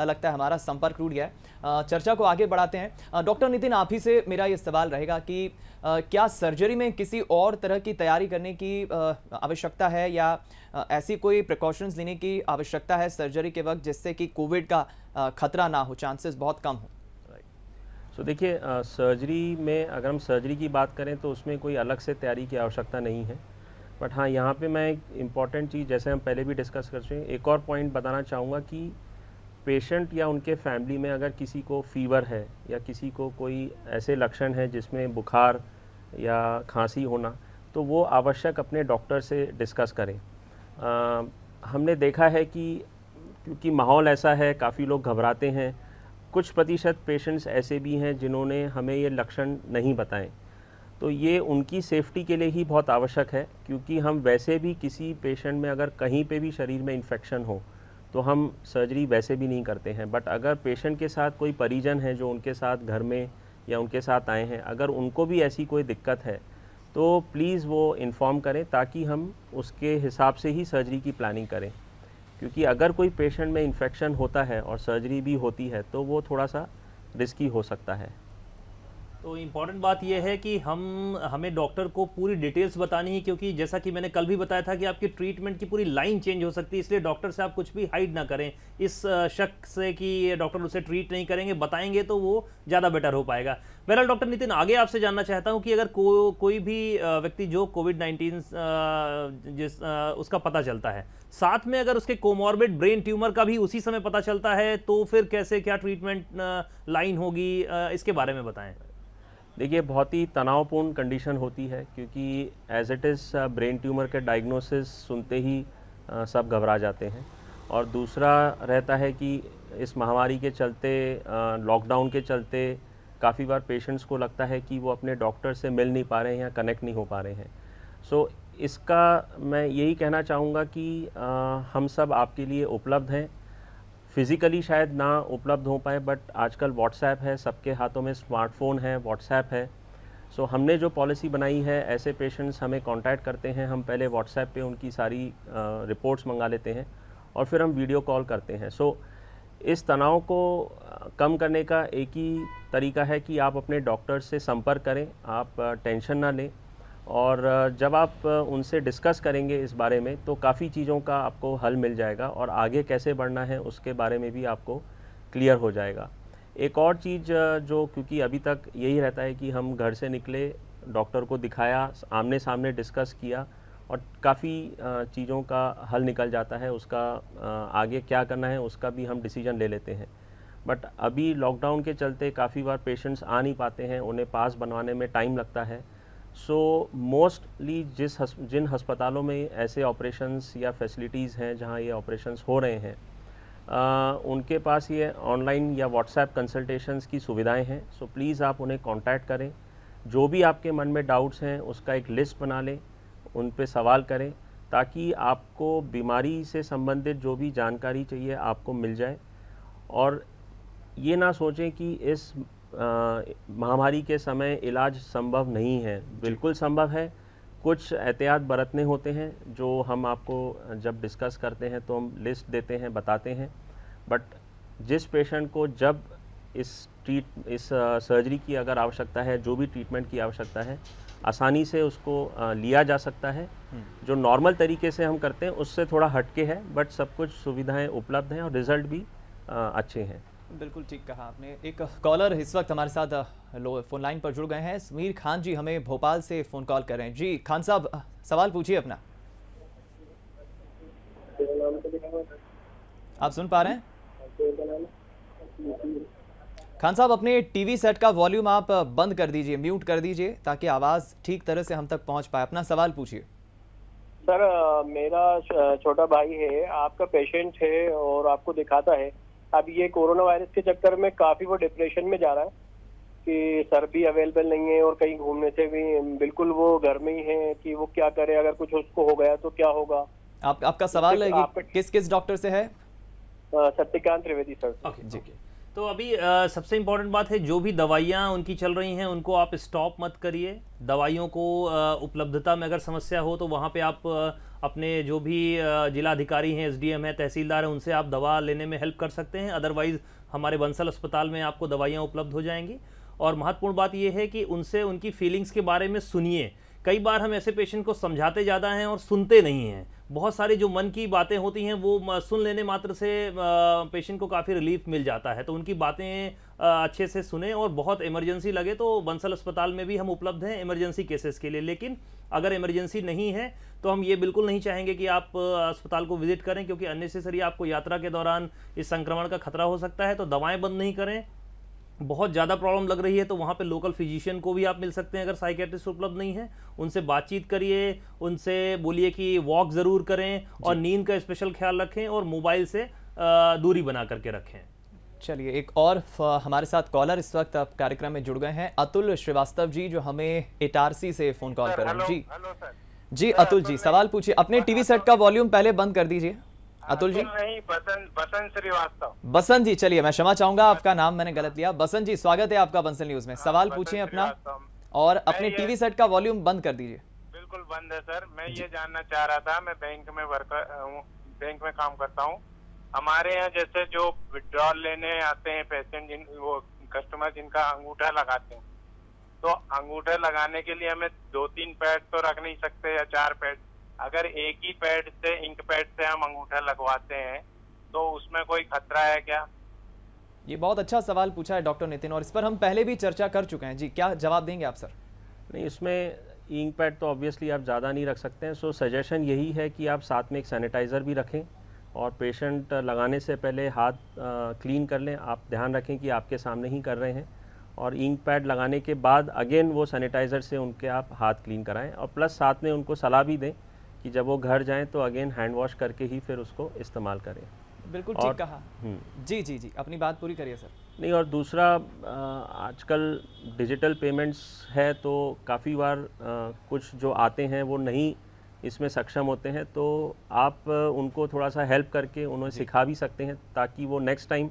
[SPEAKER 1] लगता है हमारा संपर्क टूट गया है। चर्चा को आगे बढ़ाते हैं। डॉक्टर नितिन, आप ही से मेरा ये सवाल रहेगा कि क्या सर्जरी में किसी और तरह की तैयारी करने की आवश्यकता है या ऐसी कोई प्रिकॉशंस लेने की आवश्यकता है सर्जरी के वक्त जिससे कि कोविड का खतरा ना हो, चांसेस बहुत कम हो?
[SPEAKER 3] सो देखिए, सर्जरी में अगर हम सर्जरी की बात करें तो उसमें कोई अलग से तैयारी की आवश्यकता नहीं है। बट हाँ, यहाँ पे मैं एक इम्पॉर्टेंट चीज़, जैसे हम पहले भी डिस्कस कर चुके हैं, एक और पॉइंट बताना चाहूँगा कि पेशेंट या उनके फैमिली में अगर किसी को फीवर है या किसी को कोई ऐसे लक्षण है जिसमें बुखार या खांसी होना, तो वो आवश्यक अपने डॉक्टर से डिस्कस करें। हमने देखा है कि क्योंकि माहौल ऐसा है, काफ़ी लोग घबराते हैं। कुछ प्रतिशत पेशेंट्स ऐसे भी हैं जिन्होंने हमें ये लक्षण नहीं बताएं, तो ये उनकी सेफ्टी के लिए ही बहुत आवश्यक है, क्योंकि हम वैसे भी किसी पेशेंट में अगर कहीं पे भी शरीर में इन्फेक्शन हो तो हम सर्जरी वैसे भी नहीं करते हैं। बट अगर पेशेंट के साथ कोई परिजन है जो उनके साथ घर में या उनके साथ आए हैं, अगर उनको भी ऐसी कोई दिक्कत है तो प्लीज़ वो इन्फॉर्म करें, ताकि हम उसके हिसाब से ही सर्जरी की प्लानिंग करें। क्योंकि अगर कोई पेशेंट में इन्फेक्शन होता है और सर्जरी भी होती है तो वो थोड़ा सा रिस्की हो सकता है।
[SPEAKER 2] तो इम्पॉर्टेंट बात यह है कि हमें डॉक्टर को पूरी डिटेल्स बतानी है, क्योंकि जैसा कि मैंने कल भी बताया था कि आपकी ट्रीटमेंट की पूरी लाइन चेंज हो सकती है। इसलिए डॉक्टर से आप कुछ भी हाइड ना करें इस शक से कि डॉक्टर उसे ट्रीट नहीं करेंगे, बताएंगे तो वो ज़्यादा बेटर हो पाएगा। बहरहाल डॉक्टर नितिन, आगे आपसे जानना चाहता हूँ कि अगर कोई भी व्यक्ति जो कोविड-19 उसका पता चलता है, साथ में अगर उसके कोमॉर्बिड ब्रेन ट्यूमर का भी उसी समय पता चलता है, तो फिर कैसे क्या ट्रीटमेंट लाइन होगी, इसके बारे में बताएं।
[SPEAKER 3] देखिए, बहुत ही तनावपूर्ण कंडीशन होती है, क्योंकि as it is brain tumour के डायग्नोसिस सुनते ही सब घबरा जाते हैं। और दूसरा रहता है कि इस महामारी के चलते, लॉकडाउन के चलते काफ़ी बार पेशेंट्स को लगता है कि वो अपने डॉक्टर से मिल नहीं पा रहे हैं या कनेक्ट नहीं हो पा रहे हैं। सो इसका मैं यही कहना चाहूँगा कि हम सब आपके लिए उपलब्ध हैं। फिज़िकली शायद ना उपलब्ध हो पाए, बट आजकल व्हाट्सएप है, सबके हाथों में स्मार्टफ़ोन है, व्हाट्सएप है। सो हमने जो पॉलिसी बनाई है, ऐसे पेशेंट्स हमें कांटेक्ट करते हैं, हम पहले व्हाट्सएप पे उनकी सारी रिपोर्ट्स मंगा लेते हैं और फिर हम वीडियो कॉल करते हैं। सो इस तनाव को कम करने का एक ही तरीका है कि आप अपने डॉक्टर से संपर्क करें, आप टेंशन ना लें, और जब आप उनसे डिस्कस करेंगे इस बारे में तो काफ़ी चीज़ों का आपको हल मिल जाएगा और आगे कैसे बढ़ना है उसके बारे में भी आपको क्लियर हो जाएगा। एक और चीज़ जो, क्योंकि अभी तक यही रहता है कि हम घर से निकले, डॉक्टर को दिखाया, आमने सामने डिस्कस किया और काफ़ी चीज़ों का हल निकल जाता है, उसका आगे क्या करना है उसका भी हम डिसीजन ले लेते हैं। बट अभी लॉकडाउन के चलते काफ़ी बार पेशेंट्स आ नहीं पाते हैं, उन्हें पास बनवाने में टाइम लगता है। सो मोस्टली जिन अस्पतालों में ऐसे ऑपरेशंस या फैसिलिटीज़ हैं जहां ये ऑपरेशंस हो रहे हैं, उनके पास ये ऑनलाइन या व्हाट्सएप कंसल्टेशंस की सुविधाएं हैं। सो प्लीज़ आप उन्हें कांटेक्ट करें, जो भी आपके मन में डाउट्स हैं उसका एक लिस्ट बना लें, उन पे सवाल करें, ताकि आपको बीमारी से संबंधित जो भी जानकारी चाहिए आपको मिल जाए। और ये ना सोचें कि इस महामारी के समय इलाज संभव नहीं है, बिल्कुल संभव है। कुछ एहतियात बरतने होते हैं जो हम आपको जब डिस्कस करते हैं तो हम लिस्ट देते हैं, बताते हैं। बट जिस पेशेंट को जब इस सर्जरी की अगर आवश्यकता है, जो भी ट्रीटमेंट की आवश्यकता है, आसानी से उसको लिया जा सकता है। जो नॉर्मल तरीके से हम करते हैं उससे थोड़ा हटके है, बट सब कुछ सुविधाएं उपलब्ध हैं और रिज़ल्ट भी अच्छे हैं।
[SPEAKER 1] बिल्कुल ठीक कहा आपने। एक कॉलर इस वक्त हमारे साथ फोन लाइन पर जुड़ गए हैं। समीर खान जी हमें भोपाल से फ़ोन कॉल कर रहे हैं। जी खान साहब, सवाल पूछिए अपना। आप सुन पा रहे हैं? खान साहब, अपने टीवी सेट का वॉल्यूम आप बंद कर दीजिए, म्यूट कर दीजिए, ताकि आवाज़ ठीक तरह से हम तक पहुंच पाए। अपना सवाल पूछिए।
[SPEAKER 10] सर, मेरा छोटा भाई है, आपका पेशेंट है और आपको दिखाता है। अब ये कोरोना वायरस के चक्कर में काफ़ी वो डिप्रेशन में जा रहा है कि सर भी अवेलेबल नहीं है और कहीं घूमने से भी बिल्कुल वो घर में ही है कि वो क्या करे, अगर कुछ उसको हो गया तो क्या होगा।
[SPEAKER 1] आपका सवाल है कि किस डॉक्टर से है?
[SPEAKER 10] सत्यकांत त्रिवेदी सर।
[SPEAKER 2] जी। तो अभी सबसे इम्पोर्टेंट बात है, जो भी दवाइयाँ उनकी चल रही हैं उनको आप स्टॉप मत करिए। दवाइयों को उपलब्धता में अगर समस्या हो तो वहाँ पे आप अपने जो भी जिला अधिकारी हैं, एसडीएम है, तहसीलदार हैं, उनसे आप दवा लेने में हेल्प कर सकते हैं। अदरवाइज़ हमारे बंसल अस्पताल में आपको दवाइयाँ उपलब्ध हो जाएंगी। और महत्वपूर्ण बात यह है कि उनसे उनकी फीलिंग्स के बारे में सुनिए। कई बार हम ऐसे पेशेंट को समझाते ज़्यादा हैं और सुनते नहीं हैं। बहुत सारी जो मन की बातें होती हैं वो सुन लेने मात्र से पेशेंट को काफ़ी रिलीफ मिल जाता है। तो उनकी बातें अच्छे से सुने, और बहुत इमरजेंसी लगे तो बंसल अस्पताल में भी हम उपलब्ध हैं इमरजेंसी केसेस के लिए। लेकिन अगर इमरजेंसी नहीं है तो हम ये बिल्कुल नहीं चाहेंगे कि आप अस्पताल को विजिट करें, क्योंकि अननेसेसरी आपको यात्रा के दौरान इस संक्रमण का खतरा हो सकता है। तो दवाएं बंद नहीं करें। बहुत ज़्यादा प्रॉब्लम लग रही है तो वहाँ पे लोकल फिजिशियन को भी आप मिल सकते हैं। अगर साइकेट्रिस्ट उपलब्ध नहीं है, उनसे बातचीत करिए, उनसे बोलिए कि वॉक ज़रूर करें और नींद का स्पेशल ख्याल रखें और मोबाइल से दूरी बना करके रखें।
[SPEAKER 1] चलिए, एक और हमारे साथ कॉलर इस वक्त आप कार्यक्रम में जुड़ गए हैं, अतुल श्रीवास्तव जी, जो हमें इटारसी से फ़ोन कॉल कर रहे हैं। जी जी अतुल जी, सवाल पूछिए। अपने टीवी सेट का वॉल्यूम पहले बंद कर दीजिए। अतुल जी?
[SPEAKER 11] नहीं, बसंत श्रीवास्तव।
[SPEAKER 1] बसंत जी, चलिए मैं क्षमा चाहूंगा, आपका नाम मैंने गलत लिया। बसंत जी, स्वागत है आपका बंसल न्यूज में। सवाल पूछिए अपना, और अपने टीवी सेट का वॉल्यूम बंद कर दीजिए।
[SPEAKER 11] बिल्कुल बंद है सर। मैं ये जानना चाह रहा था, मैं बैंक में काम करता हूँ। हमारे यहाँ जैसे जो विड्रॉल लेने आते हैं पेशेंट, वो कस्टमर जिनका अंगूठा लगाते हैं, तो अंगूठा लगाने के लिए हमें 2-3 पैड तो रख नहीं सकते या 4 पैड। अगर एक ही पैड से, इंक पैड से हम अंगूठा लगवाते हैं तो उसमें कोई खतरा है क्या?
[SPEAKER 1] ये बहुत अच्छा सवाल पूछा है डॉक्टर नितिन, और इस पर हम पहले भी चर्चा कर चुके हैं। जी, क्या जवाब देंगे आप सर?
[SPEAKER 3] नहीं, इसमें इंक पैड तो ऑब्वियसली आप ज़्यादा नहीं रख सकते हैं। सो सजेशन यही है कि आप साथ में एक सैनिटाइज़र भी रखें, और पेशेंट लगाने से पहले हाथ क्लीन कर लें। आप ध्यान रखें कि आपके सामने ही कर रहे हैं, और इंक पैड लगाने के बाद अगेन वो सैनिटाइज़र से उनके आप हाथ क्लीन कराएं। और प्लस साथ में उनको सलाह भी दें कि जब वो घर जाएं तो अगेन हैंड वॉश करके ही फिर उसको इस्तेमाल करें।
[SPEAKER 1] बिल्कुल ठीक कहा। जी जी जी, अपनी बात पूरी करिए सर।
[SPEAKER 3] नहीं, और दूसरा, आजकल डिजिटल पेमेंट्स है तो काफ़ी बार कुछ जो आते हैं वो नहीं इसमें सक्षम होते हैं, तो आप उनको थोड़ा सा हेल्प करके उन्हें सिखा भी सकते हैं, ताकि वो नेक्स्ट टाइम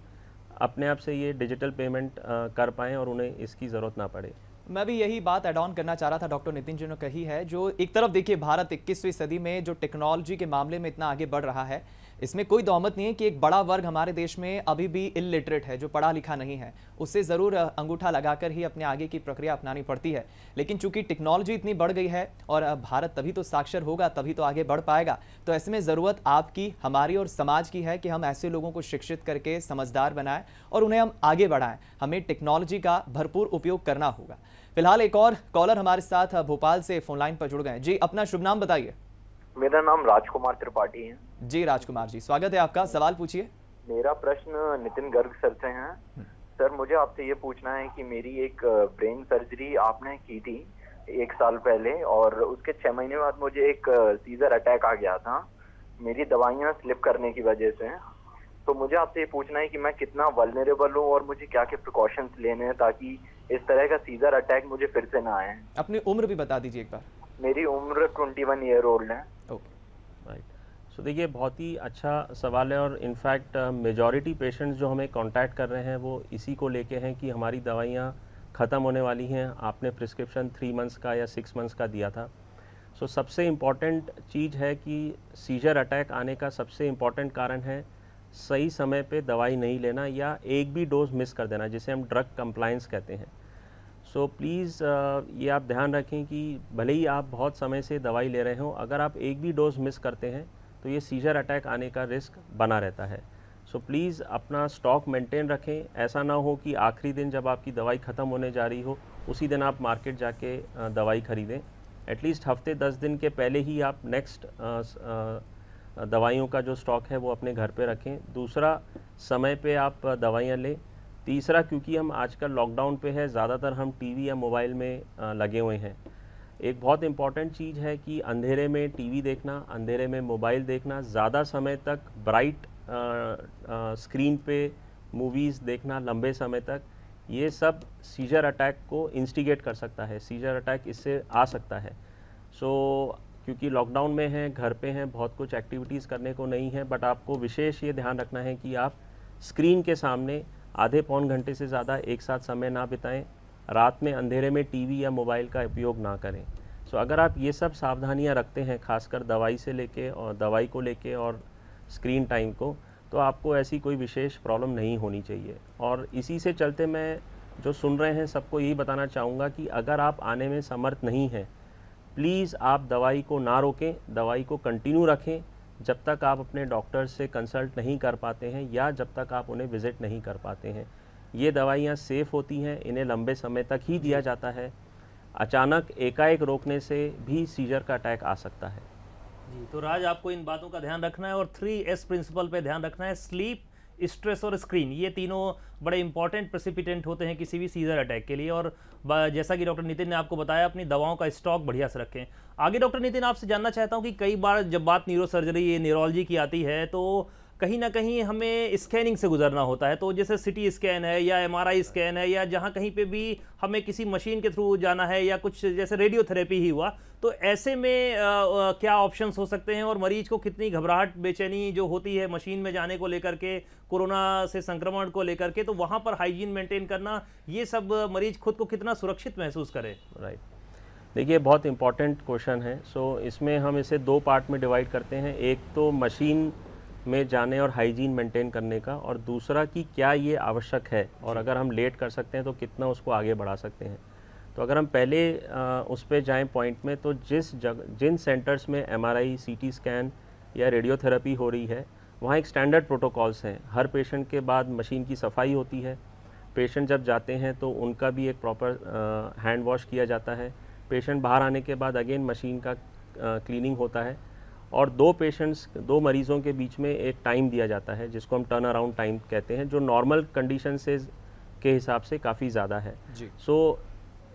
[SPEAKER 3] अपने आप से ये डिजिटल पेमेंट कर पाएँ और उन्हें इसकी ज़रूरत ना पड़े।
[SPEAKER 1] मैं भी यही बात ऐड ऑन करना चाह रहा था, डॉक्टर नितिन जी ने कही है। जो एक तरफ देखिए, भारत 21वीं सदी में जो टेक्नोलॉजी के मामले में इतना आगे बढ़ रहा है, इसमें कोई दौमत नहीं है कि एक बड़ा वर्ग हमारे देश में अभी भी इलिटरेट है, जो पढ़ा लिखा नहीं है। उससे ज़रूर अंगूठा लगाकर ही अपने आगे की प्रक्रिया अपनानी पड़ती है। लेकिन चूंकि टेक्नोलॉजी इतनी बढ़ गई है और भारत तभी तो साक्षर होगा, तभी तो आगे बढ़ पाएगा। तो ऐसे में ज़रूरत आपकी, हमारी और समाज की है कि हम ऐसे लोगों को शिक्षित करके समझदार बनाएं और उन्हें हम आगे बढ़ाएं। हमें टेक्नोलॉजी का भरपूर उपयोग करना होगा। फिलहाल एक और कॉलर हमारे साथ भोपाल से फोन लाइन पर जुड़ गए। जी, अपना शुभ नाम बताइए।
[SPEAKER 12] मेरा नाम राजकुमार त्रिपाठी है।
[SPEAKER 1] जी राजकुमार जी, स्वागत है आपका, सवाल पूछिए।
[SPEAKER 12] मेरा प्रश्न नितिन गर्ग सर से है। सर, मुझे आपसे ये पूछना है कि मेरी एक ब्रेन सर्जरी आपने की थी 1 साल पहले, और उसके 6 महीने बाद मुझे एक सीजर अटैक आ गया था मेरी दवाइयाँ स्लिप करने की वजह से। तो मुझे आपसे ये पूछना है कि मैं कितना वल्नरेबल हूँ और मुझे क्या क्या प्रिकॉशंस लेने हैं ताकि इस तरह का सीजर अटैक मुझे फिर से ना आए।
[SPEAKER 1] अपनी उम्र भी बता दीजिए एक बार।
[SPEAKER 12] मेरी उम्र 21 ईयर ओल्ड है।
[SPEAKER 1] Okay,
[SPEAKER 3] right. सो देखिए, बहुत ही अच्छा सवाल है और इनफैक्ट मेजॉरिटी पेशेंट्स जो हमें कांटेक्ट कर रहे हैं वो इसी को लेके हैं कि हमारी दवाइयाँ ख़त्म होने वाली हैं। आपने प्रिस्क्रिप्शन 3 मंथ्स का या 6 मंथ्स का दिया था। सो सबसे इम्पॉर्टेंट चीज़ है कि सीजर अटैक आने का सबसे इम्पॉर्टेंट कारण है सही समय पे दवाई नहीं लेना या एक भी डोज मिस कर देना, जिसे हम ड्रग कंप्लायंस कहते हैं। सो प्लीज़ ये आप ध्यान रखें कि भले ही आप बहुत समय से दवाई ले रहे हो, अगर आप एक भी डोज मिस करते हैं तो ये सीजर अटैक आने का रिस्क बना रहता है। सो प्लीज़ अपना स्टॉक मेंटेन रखें। ऐसा ना हो कि आखिरी दिन जब आपकी दवाई ख़त्म होने जा रही हो उसी दिन आप मार्केट जाके दवाई ख़रीदें। एटलीस्ट हफ्ते 10 दिन के पहले ही आप नेक्स्ट दवाइयों का जो स्टॉक है वो अपने घर पे रखें। दूसरा, समय पे आप दवाइयाँ लें। तीसरा, क्योंकि हम आजकल लॉकडाउन पे है, ज़्यादातर हम टीवी या मोबाइल में लगे हुए हैं। एक बहुत इम्पॉर्टेंट चीज़ है कि अंधेरे में टीवी देखना, अंधेरे में मोबाइल देखना, ज़्यादा समय तक ब्राइट स्क्रीन पे मूवीज़ देखना लंबे समय तक, ये सब सीजर अटैक को इंस्टिगेट कर सकता है। सीजर अटैक इससे आ सकता है। सो क्योंकि लॉकडाउन में हैं, घर पे हैं, बहुत कुछ एक्टिविटीज़ करने को नहीं है, बट आपको विशेष ये ध्यान रखना है कि आप स्क्रीन के सामने आधे पौन घंटे से ज़्यादा एक साथ समय ना बिताएं। रात में अंधेरे में टीवी या मोबाइल का उपयोग ना करें। सो अगर आप ये सब सावधानियां रखते हैं, खासकर दवाई से लेके और दवाई को लेके और स्क्रीन टाइम को, तो आपको ऐसी कोई विशेष प्रॉब्लम नहीं होनी चाहिए। और इसी से चलते मैं जो सुन रहे हैं सबको यही बताना चाहूँगा कि अगर आप आने में समर्थ नहीं हैं, प्लीज़ आप दवाई को ना रोकें, दवाई को कंटिन्यू रखें जब तक आप अपने डॉक्टर से कंसल्ट नहीं कर पाते हैं या जब तक आप उन्हें विज़िट नहीं कर पाते हैं। ये दवाइयाँ सेफ़ होती हैं, इन्हें लंबे समय तक ही दिया जाता है। अचानक एकाएक रोकने से भी सीजर का अटैक आ सकता है।
[SPEAKER 2] जी, तो राज, आपको इन बातों का ध्यान रखना है और 3S प्रिंसिपल पे ध्यान रखना है। स्लीप, स्ट्रेस और स्क्रीन, ये तीनों बड़े इंपॉर्टेंट प्रेसिपिटेंट होते हैं किसी भी सीजर अटैक के लिए। और जैसा कि डॉक्टर नितिन ने आपको बताया, अपनी दवाओं का स्टॉक बढ़िया से रखें। आगे डॉक्टर नितिन, आपसे जानना चाहता हूं कि कई बार जब बात न्यूरो सर्जरी, न्यूरोलॉजी की आती है तो कहीं ना कहीं हमें स्कैनिंग से गुजरना होता है। तो जैसे सिटी स्कैन है या MRI स्कैन है या जहाँ कहीं पे भी हमें किसी मशीन के थ्रू जाना है या कुछ जैसे रेडियोथेरेपी ही हुआ, तो ऐसे में क्या ऑप्शंस हो सकते हैं और मरीज को कितनी घबराहट, बेचैनी जो होती है मशीन में जाने को लेकर के, कोरोना से संक्रमण को लेकर के, तो वहाँ पर हाइजीन मेंटेन करना, ये सब मरीज खुद को कितना सुरक्षित महसूस करे?
[SPEAKER 3] राइट, देखिए बहुत इंपॉर्टेंट क्वेश्चन है। सो इसमें हम इसे 2 पार्ट में डिवाइड करते हैं। एक तो मशीन में जाने और हाइजीन मेंटेन करने का, और दूसरा कि क्या ये आवश्यक है और अगर हम लेट कर सकते हैं तो कितना उसको आगे बढ़ा सकते हैं। तो अगर हम पहले उस पर जाएँ पॉइंट में, तो जिन सेंटर्स में MRI, CT स्कैन या रेडियोथेरेपी हो रही है, वहाँ एक स्टैंडर्ड प्रोटोकॉल्स हैं। हर पेशेंट के बाद मशीन की सफाई होती है। पेशेंट जब जाते हैं तो उनका भी एक प्रॉपर हैंड वॉश किया जाता है। पेशेंट बाहर आने के बाद अगेन मशीन का क्लीनिंग होता है। और 2 मरीज़ों के बीच में एक टाइम दिया जाता है जिसको हम टर्न अराउंड टाइम कहते हैं, जो नॉर्मल कंडीशन से के हिसाब से काफ़ी ज़्यादा है। सो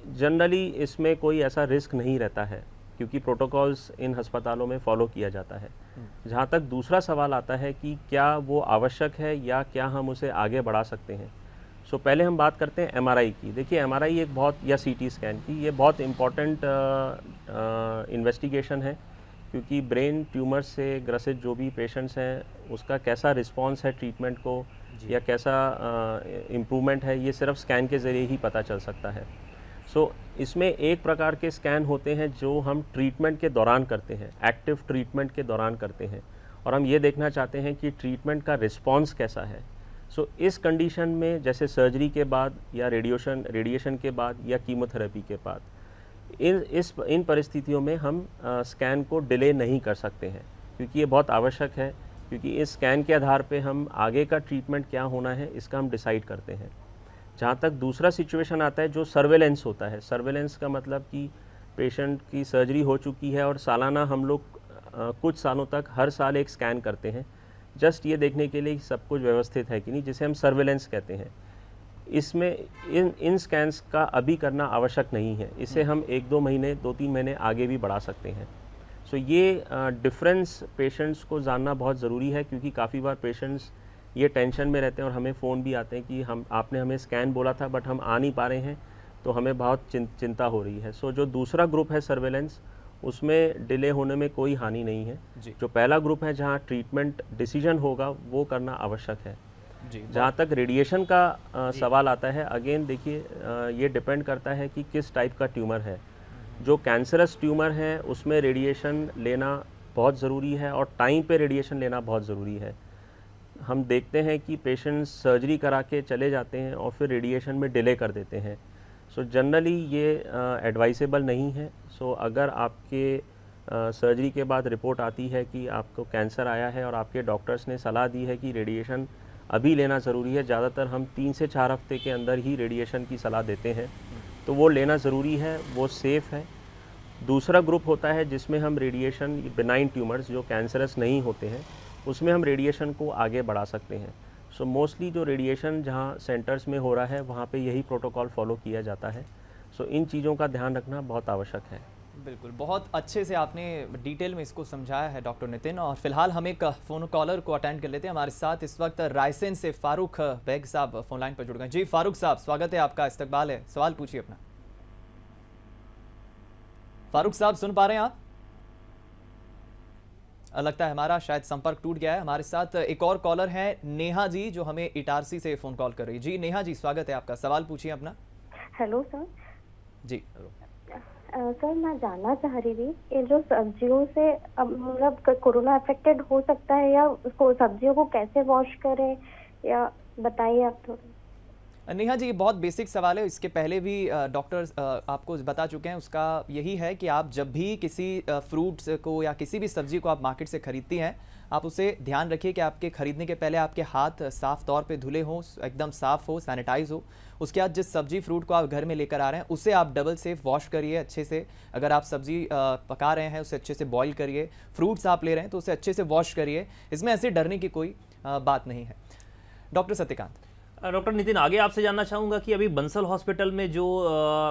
[SPEAKER 3] जनरली इसमें कोई ऐसा रिस्क नहीं रहता है क्योंकि प्रोटोकॉल्स इन अस्पतालों में फॉलो किया जाता है। जहाँ तक दूसरा सवाल आता है कि क्या वो आवश्यक है या क्या हम उसे आगे बढ़ा सकते हैं, सो पहले हम बात करते हैं MRI की। देखिए MRI एक बहुत, या CT स्कैन की, ये बहुत इम्पॉर्टेंट इन्वेस्टिगेशन है क्योंकि ब्रेन ट्यूमर से ग्रसित जो भी पेशेंट्स हैं उसका कैसा रिस्पांस है ट्रीटमेंट को या कैसा इम्प्रूवमेंट है, ये सिर्फ स्कैन के ज़रिए ही पता चल सकता है। सो इसमें एक प्रकार के स्कैन होते हैं जो हम ट्रीटमेंट के दौरान करते हैं, एक्टिव ट्रीटमेंट के दौरान करते हैं, और हम ये देखना चाहते हैं कि ट्रीटमेंट का रिस्पांस कैसा है। सो इस कंडीशन में जैसे सर्जरी के बाद या रेडिएशन के बाद या कीमोथेरेपी के बाद, इन परिस्थितियों में हम स्कैन को डिले नहीं कर सकते हैं क्योंकि ये बहुत आवश्यक है, क्योंकि इस स्कैन के आधार पे हम आगे का ट्रीटमेंट क्या होना है इसका हम डिसाइड करते हैं। जहाँ तक दूसरा सिचुएशन आता है जो सर्वेलेंस होता है, सर्वेलेंस का मतलब कि पेशेंट की सर्जरी हो चुकी है और सालाना हम लोग कुछ सालों तक हर साल एक स्कैन करते हैं जस्ट ये देखने के लिए कि सब कुछ व्यवस्थित है कि नहीं, जिसे हम सर्वेलेंस कहते हैं। इसमें इन स्कैन्स का अभी करना आवश्यक नहीं है, इसे हम 1-2 महीने 2-3 महीने आगे भी बढ़ा सकते हैं। सो ये डिफरेंस पेशेंट्स को जानना बहुत ज़रूरी है क्योंकि काफ़ी बार पेशेंट्स ये टेंशन में रहते हैं और हमें फ़ोन भी आते हैं कि आपने हमें स्कैन बोला था बट हम आ नहीं पा रहे हैं, तो हमें बहुत चिंता हो रही है। सो जो दूसरा ग्रुप है सर्वेलेंस, उसमें डिले होने में कोई हानि नहीं है। जो पहला ग्रुप है जहाँ ट्रीटमेंट डिसीजन होगा वो करना आवश्यक है। जहाँ तक रेडिएशन का सवाल आता है, अगेन देखिए ये डिपेंड करता है कि किस टाइप का ट्यूमर है। जो कैंसरस ट्यूमर है उसमें रेडिएशन लेना बहुत ज़रूरी है और टाइम पे रेडिएशन लेना बहुत ज़रूरी है। हम देखते हैं कि पेशेंट्स सर्जरी करा के चले जाते हैं और फिर रेडिएशन में डिले कर देते हैं। सो जनरली ये एडवाइसेबल नहीं है। सो अगर आपके सर्जरी के बाद रिपोर्ट आती है कि आपको कैंसर आया है और आपके डॉक्टर्स ने सलाह दी है कि रेडिएशन अभी लेना ज़रूरी है, ज़्यादातर हम 3 से 4 हफ्ते के अंदर ही रेडिएशन की सलाह देते हैं, तो वो लेना ज़रूरी है, वो सेफ़ है। दूसरा ग्रुप होता है जिसमें हम रेडिएशन बिनाइन ट्यूमर्स जो कैंसरस नहीं होते हैं, उसमें हम रेडिएशन को आगे बढ़ा सकते हैं। सो मोस्टली जो रेडिएशन जहाँ सेंटर्स में हो रहा है वहाँ पे यही प्रोटोकॉल फॉलो किया जाता है। सो इन चीज़ों का ध्यान रखना बहुत आवश्यक है।
[SPEAKER 1] बिल्कुल, बहुत अच्छे से आपने डिटेल में इसको समझाया है डॉक्टर नितिन। और फिलहाल हम एक फ़ोन कॉलर को अटेंड कर लेते हैं। हमारे साथ इस वक्त रायसेन से फारूक बेग साहब फ़ोन लाइन पर जुड़ गए। जी फारूक साहब, स्वागत है आपका, इस्तकबाल है, सवाल पूछिए अपना। फारूक साहब सुन पा रहे हैं आप? लगता है हमारा शायद संपर्क टूट गया है। हमारे साथ एक और कॉलर हैं नेहा जी, जो हमें इटारसी से फ़ोन कॉल कर रही है। जी नेहा जी, स्वागत है आपका, सवाल पूछिए अपना।
[SPEAKER 13] Hello sir.
[SPEAKER 1] जी
[SPEAKER 13] सर, मैं जानना चाह रही थी कि जो सब्जियों से मतलब कोरोना अफेक्टेड हो सकता है, या उसको सब्जियों को कैसे वॉश करें, या बताइए आप थोड़ा।
[SPEAKER 1] नेहा जी, ये बहुत बेसिक सवाल है, इसके पहले भी डॉक्टर आपको बता चुके हैं। उसका यही है कि आप जब भी किसी फ्रूट्स को या किसी भी सब्जी को आप मार्केट से खरीदती हैं, आप उसे ध्यान रखिए कि आपके खरीदने के पहले आपके हाथ साफ़ तौर पे धुले हों, एकदम साफ़ हो, सैनिटाइज हो। उसके बाद जिस सब्जी फ्रूट को आप घर में लेकर आ रहे हैं उसे आप डबल सेफ वॉश करिए अच्छे से। अगर आप सब्जी पका रहे हैं उसे अच्छे से बॉईल करिए। फ्रूट्स आप ले रहे हैं तो उसे अच्छे से वॉश करिए। इसमें ऐसे डरने की कोई बात नहीं है। डॉक्टर सत्यकांत।
[SPEAKER 2] डॉक्टर नितिन, आगे आपसे जानना चाहूँगा कि अभी बंसल हॉस्पिटल में जो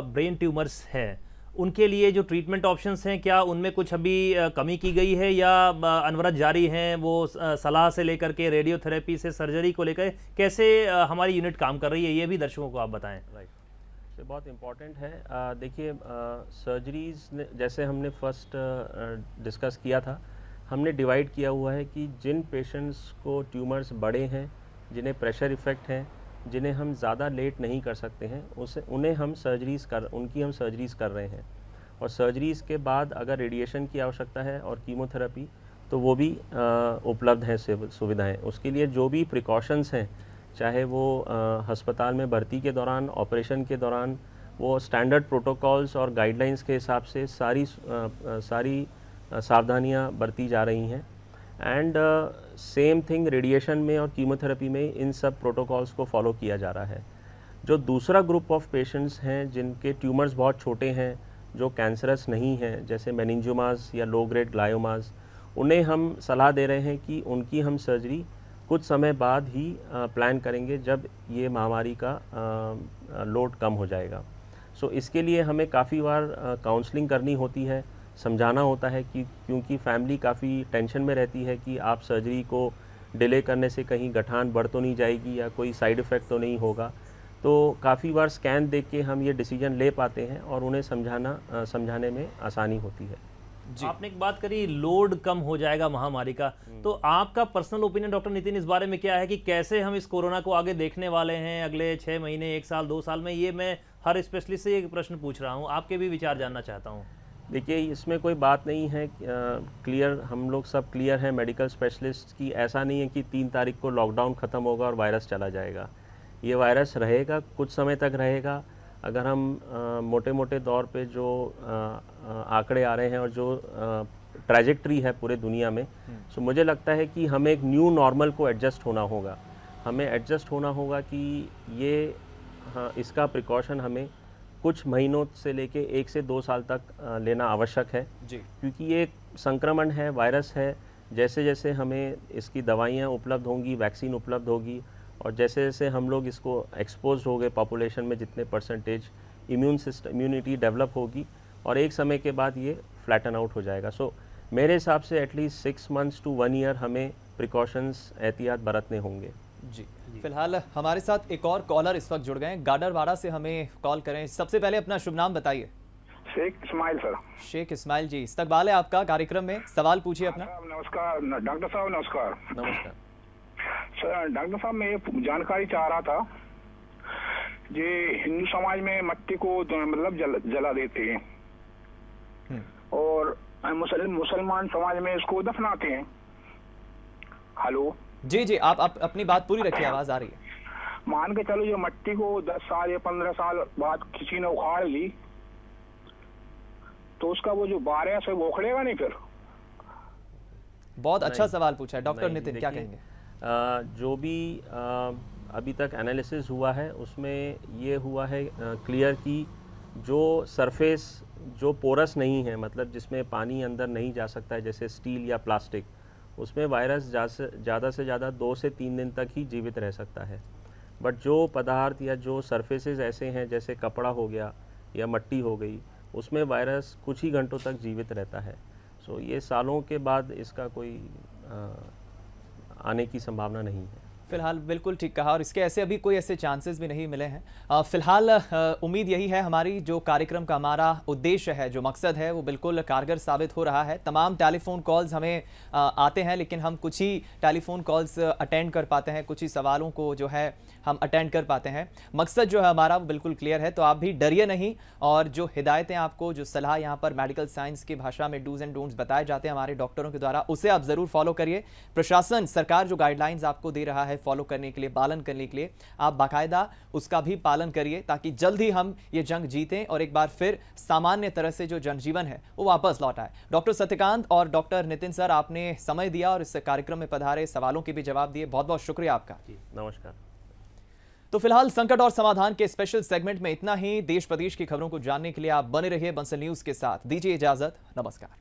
[SPEAKER 2] ब्रेन ट्यूमर्स हैं उनके लिए जो ट्रीटमेंट ऑप्शंस हैं, क्या उनमें कुछ अभी कमी की गई है या अनवरत जारी हैं? वो सलाह से लेकर के रेडियोथेरेपी से सर्जरी को लेकर कैसे हमारी यूनिट काम कर रही है, ये भी दर्शकों को आप बताएं।
[SPEAKER 3] राइट, तो बहुत इम्पॉर्टेंट है। देखिए सर्जरीज जैसे हमने फर्स्ट डिस्कस किया था, हमने डिवाइड किया हुआ है कि जिन पेशेंट्स को ट्यूमर्स बड़े हैं, जिन्हें प्रेशर इफ़ेक्ट है, जिन्हें हम ज़्यादा लेट नहीं कर सकते हैं, उन्हें हम उनकी हम सर्जरीज़ कर रहे हैं। और सर्जरीज़ के बाद अगर रेडिएशन की आवश्यकता है और कीमोथेरेपी, तो वो भी उपलब्ध हैं सुविधाएं। उसके लिए जो भी प्रिकॉशंस हैं, चाहे वो अस्पताल में भर्ती के दौरान, ऑपरेशन के दौरान, वो स्टैंडर्ड प्रोटोकॉल्स और गाइडलाइंस के हिसाब से सारी सावधानियाँ बरती जा रही हैं। एंड सेम थिंग रेडिएशन में और कीमोथेरेपी में इन सब प्रोटोकॉल्स को फॉलो किया जा रहा है। जो दूसरा ग्रुप ऑफ पेशेंट्स हैं जिनके ट्यूमर्स बहुत छोटे हैं, जो कैंसरस नहीं हैं, जैसे मेनिंजियोमास या लो ग्रेड ग्लायोमास, उन्हें हम सलाह दे रहे हैं कि उनकी हम सर्जरी कुछ समय बाद ही प्लान करेंगे, जब ये महामारी का लोड कम हो जाएगा। सो इसके लिए हमें काफ़ी बार काउंसलिंग करनी होती है, समझाना होता है कि क्योंकि फैमिली काफ़ी टेंशन में रहती है कि आप सर्जरी को डिले करने से कहीं गठान बढ़ तो नहीं जाएगी या कोई साइड इफ़ेक्ट तो नहीं होगा। तो काफ़ी बार स्कैन देख के हम ये डिसीजन ले पाते हैं और उन्हें समझाने में आसानी होती है।
[SPEAKER 2] आपने एक बात करी, लोड कम हो जाएगा महामारी का, तो आपका पर्सनल ओपिनियन डॉक्टर नितिन इस बारे में क्या है कि कैसे हम इस कोरोना को आगे देखने वाले हैं अगले 6 महीने, 1 साल, 2 साल में? ये मैं हर स्पेशलिस्ट से एक प्रश्न पूछ रहा हूँ, आपके भी विचार जानना चाहता हूँ।
[SPEAKER 3] देखिए, इसमें कोई बात नहीं है, क्लियर, हम लोग सब क्लियर हैं मेडिकल स्पेशलिस्ट की। ऐसा नहीं है कि 3 तारीख को लॉकडाउन ख़त्म होगा और वायरस चला जाएगा। ये वायरस रहेगा, कुछ समय तक रहेगा। अगर हम मोटे मोटे तौर पे जो आंकड़े आ रहे हैं और जो ट्रैजेक्टरी है पूरे दुनिया में, सो मुझे लगता है कि हमें एक न्यू नॉर्मल को एडजस्ट होना होगा। हमें एडजस्ट होना होगा कि ये इसका प्रिकॉशन हमें कुछ महीनों से लेके 1 से 2 साल तक लेना आवश्यक है जी, क्योंकि ये संक्रमण है, वायरस है। जैसे जैसे हमें इसकी दवाइयाँ उपलब्ध होंगी, वैक्सीन उपलब्ध होगी, और जैसे जैसे हम लोग इसको एक्सपोज हो गए पॉपुलेशन में, जितने परसेंटेज इम्यूनिटी डेवलप होगी, और एक समय के बाद ये फ्लैटन आउट हो जाएगा। सो मेरे हिसाब से एटलीस्ट 6 मंथ्स टू 1 ईयर हमें प्रिकॉशंस, एहतियात बरतने होंगे।
[SPEAKER 1] जी, फिलहाल हमारे साथ एक और कॉलर इस वक्त जुड़ गए हैं, गाडरवाड़ा से हमें कॉल करें। सबसे पहले अपना शुभ नाम बताइए।
[SPEAKER 14] शेख इस्माइल सर।
[SPEAKER 1] शेख इस्माइल जी, इस्तकबाल है आपका कार्यक्रम में, सवाल पूछिए अपना।
[SPEAKER 14] नमस्कार डॉक्टर साहब। नमस्कार।
[SPEAKER 2] नमस्कार
[SPEAKER 14] सर। डॉक्टर साहब, मैं ये जानकारी चाह रहा था, ये हिंदू समाज में मट्टी को मतलब जला देते हैं और मुसलमान समाज में इसको दफनाते हैं। हेलो
[SPEAKER 1] जी जी, आप अपनी बात पूरी रखिए, आवाज आ रही है।
[SPEAKER 14] मान के चलो ये मट्टी को 10 साल या 15 साल बाद किसी ने उखाड़ ली तो उसका वो जो बारह से वो उखड़ेगा नहीं फिर?
[SPEAKER 1] बहुत अच्छा सवाल पूछा है डॉक्टर नितिन, क्या कहेंगे?
[SPEAKER 3] जो भी अभी तक एनालिसिस हुआ है उसमें ये हुआ है क्लियर कि जो सरफेस जो पोरस नहीं है, मतलब जिसमें पानी अंदर नहीं जा सकता है, जैसे स्टील या प्लास्टिक, उसमें वायरस ज़्यादा से ज़्यादा 2 से 3 दिन तक ही जीवित रह सकता है। बट जो पदार्थ या जो सरफेसेस ऐसे हैं जैसे कपड़ा हो गया या मट्टी हो गई, उसमें वायरस कुछ ही घंटों तक जीवित रहता है। सो ये सालों के बाद इसका कोई आने की संभावना नहीं है।
[SPEAKER 1] फिलहाल बिल्कुल ठीक कहा, और इसके ऐसे अभी कोई ऐसे चांसेस भी नहीं मिले हैं। फिलहाल उम्मीद यही है, हमारी जो कार्यक्रम का हमारा उद्देश्य है, जो मकसद है, वो बिल्कुल कारगर साबित हो रहा है। तमाम टेलीफोन कॉल्स हमें आते हैं, लेकिन हम कुछ ही टेलीफोन कॉल्स अटेंड कर पाते हैं, कुछ ही सवालों को जो है हम अटेंड कर पाते हैं। मकसद जो है हमारा वो बिल्कुल क्लियर है, तो आप भी डरिए नहीं, और जो हिदायतें आपको, जो सलाह यहाँ पर मेडिकल साइंस की भाषा में डूज एंड डोंट्स बताए जाते हैं हमारे डॉक्टरों के द्वारा, उसे आप ज़रूर फॉलो करिए। प्रशासन, सरकार जो गाइडलाइंस आपको दे रहा है फॉलो करने के लिए, पालन करने के लिए, आप बाकायदा उसका भी पालन करिए, ताकि जल्द ही हम ये जंग जीतें और एक बार फिर सामान्य तरह से जो जनजीवन है वो वापस लौट आए। डॉक्टर सत्यकांत और डॉक्टर नितिन सर, आपने समय दिया और इस कार्यक्रम में पधारे, सवालों के भी जवाब दिए, बहुत बहुत शुक्रिया आपका।
[SPEAKER 3] नमस्कार।
[SPEAKER 1] तो फिलहाल संकट और समाधान के स्पेशल सेगमेंट में इतना ही। देश प्रदेश की खबरों को जानने के लिए आप बने रहिए बंसल न्यूज के साथ। दीजिए इजाजत, नमस्कार।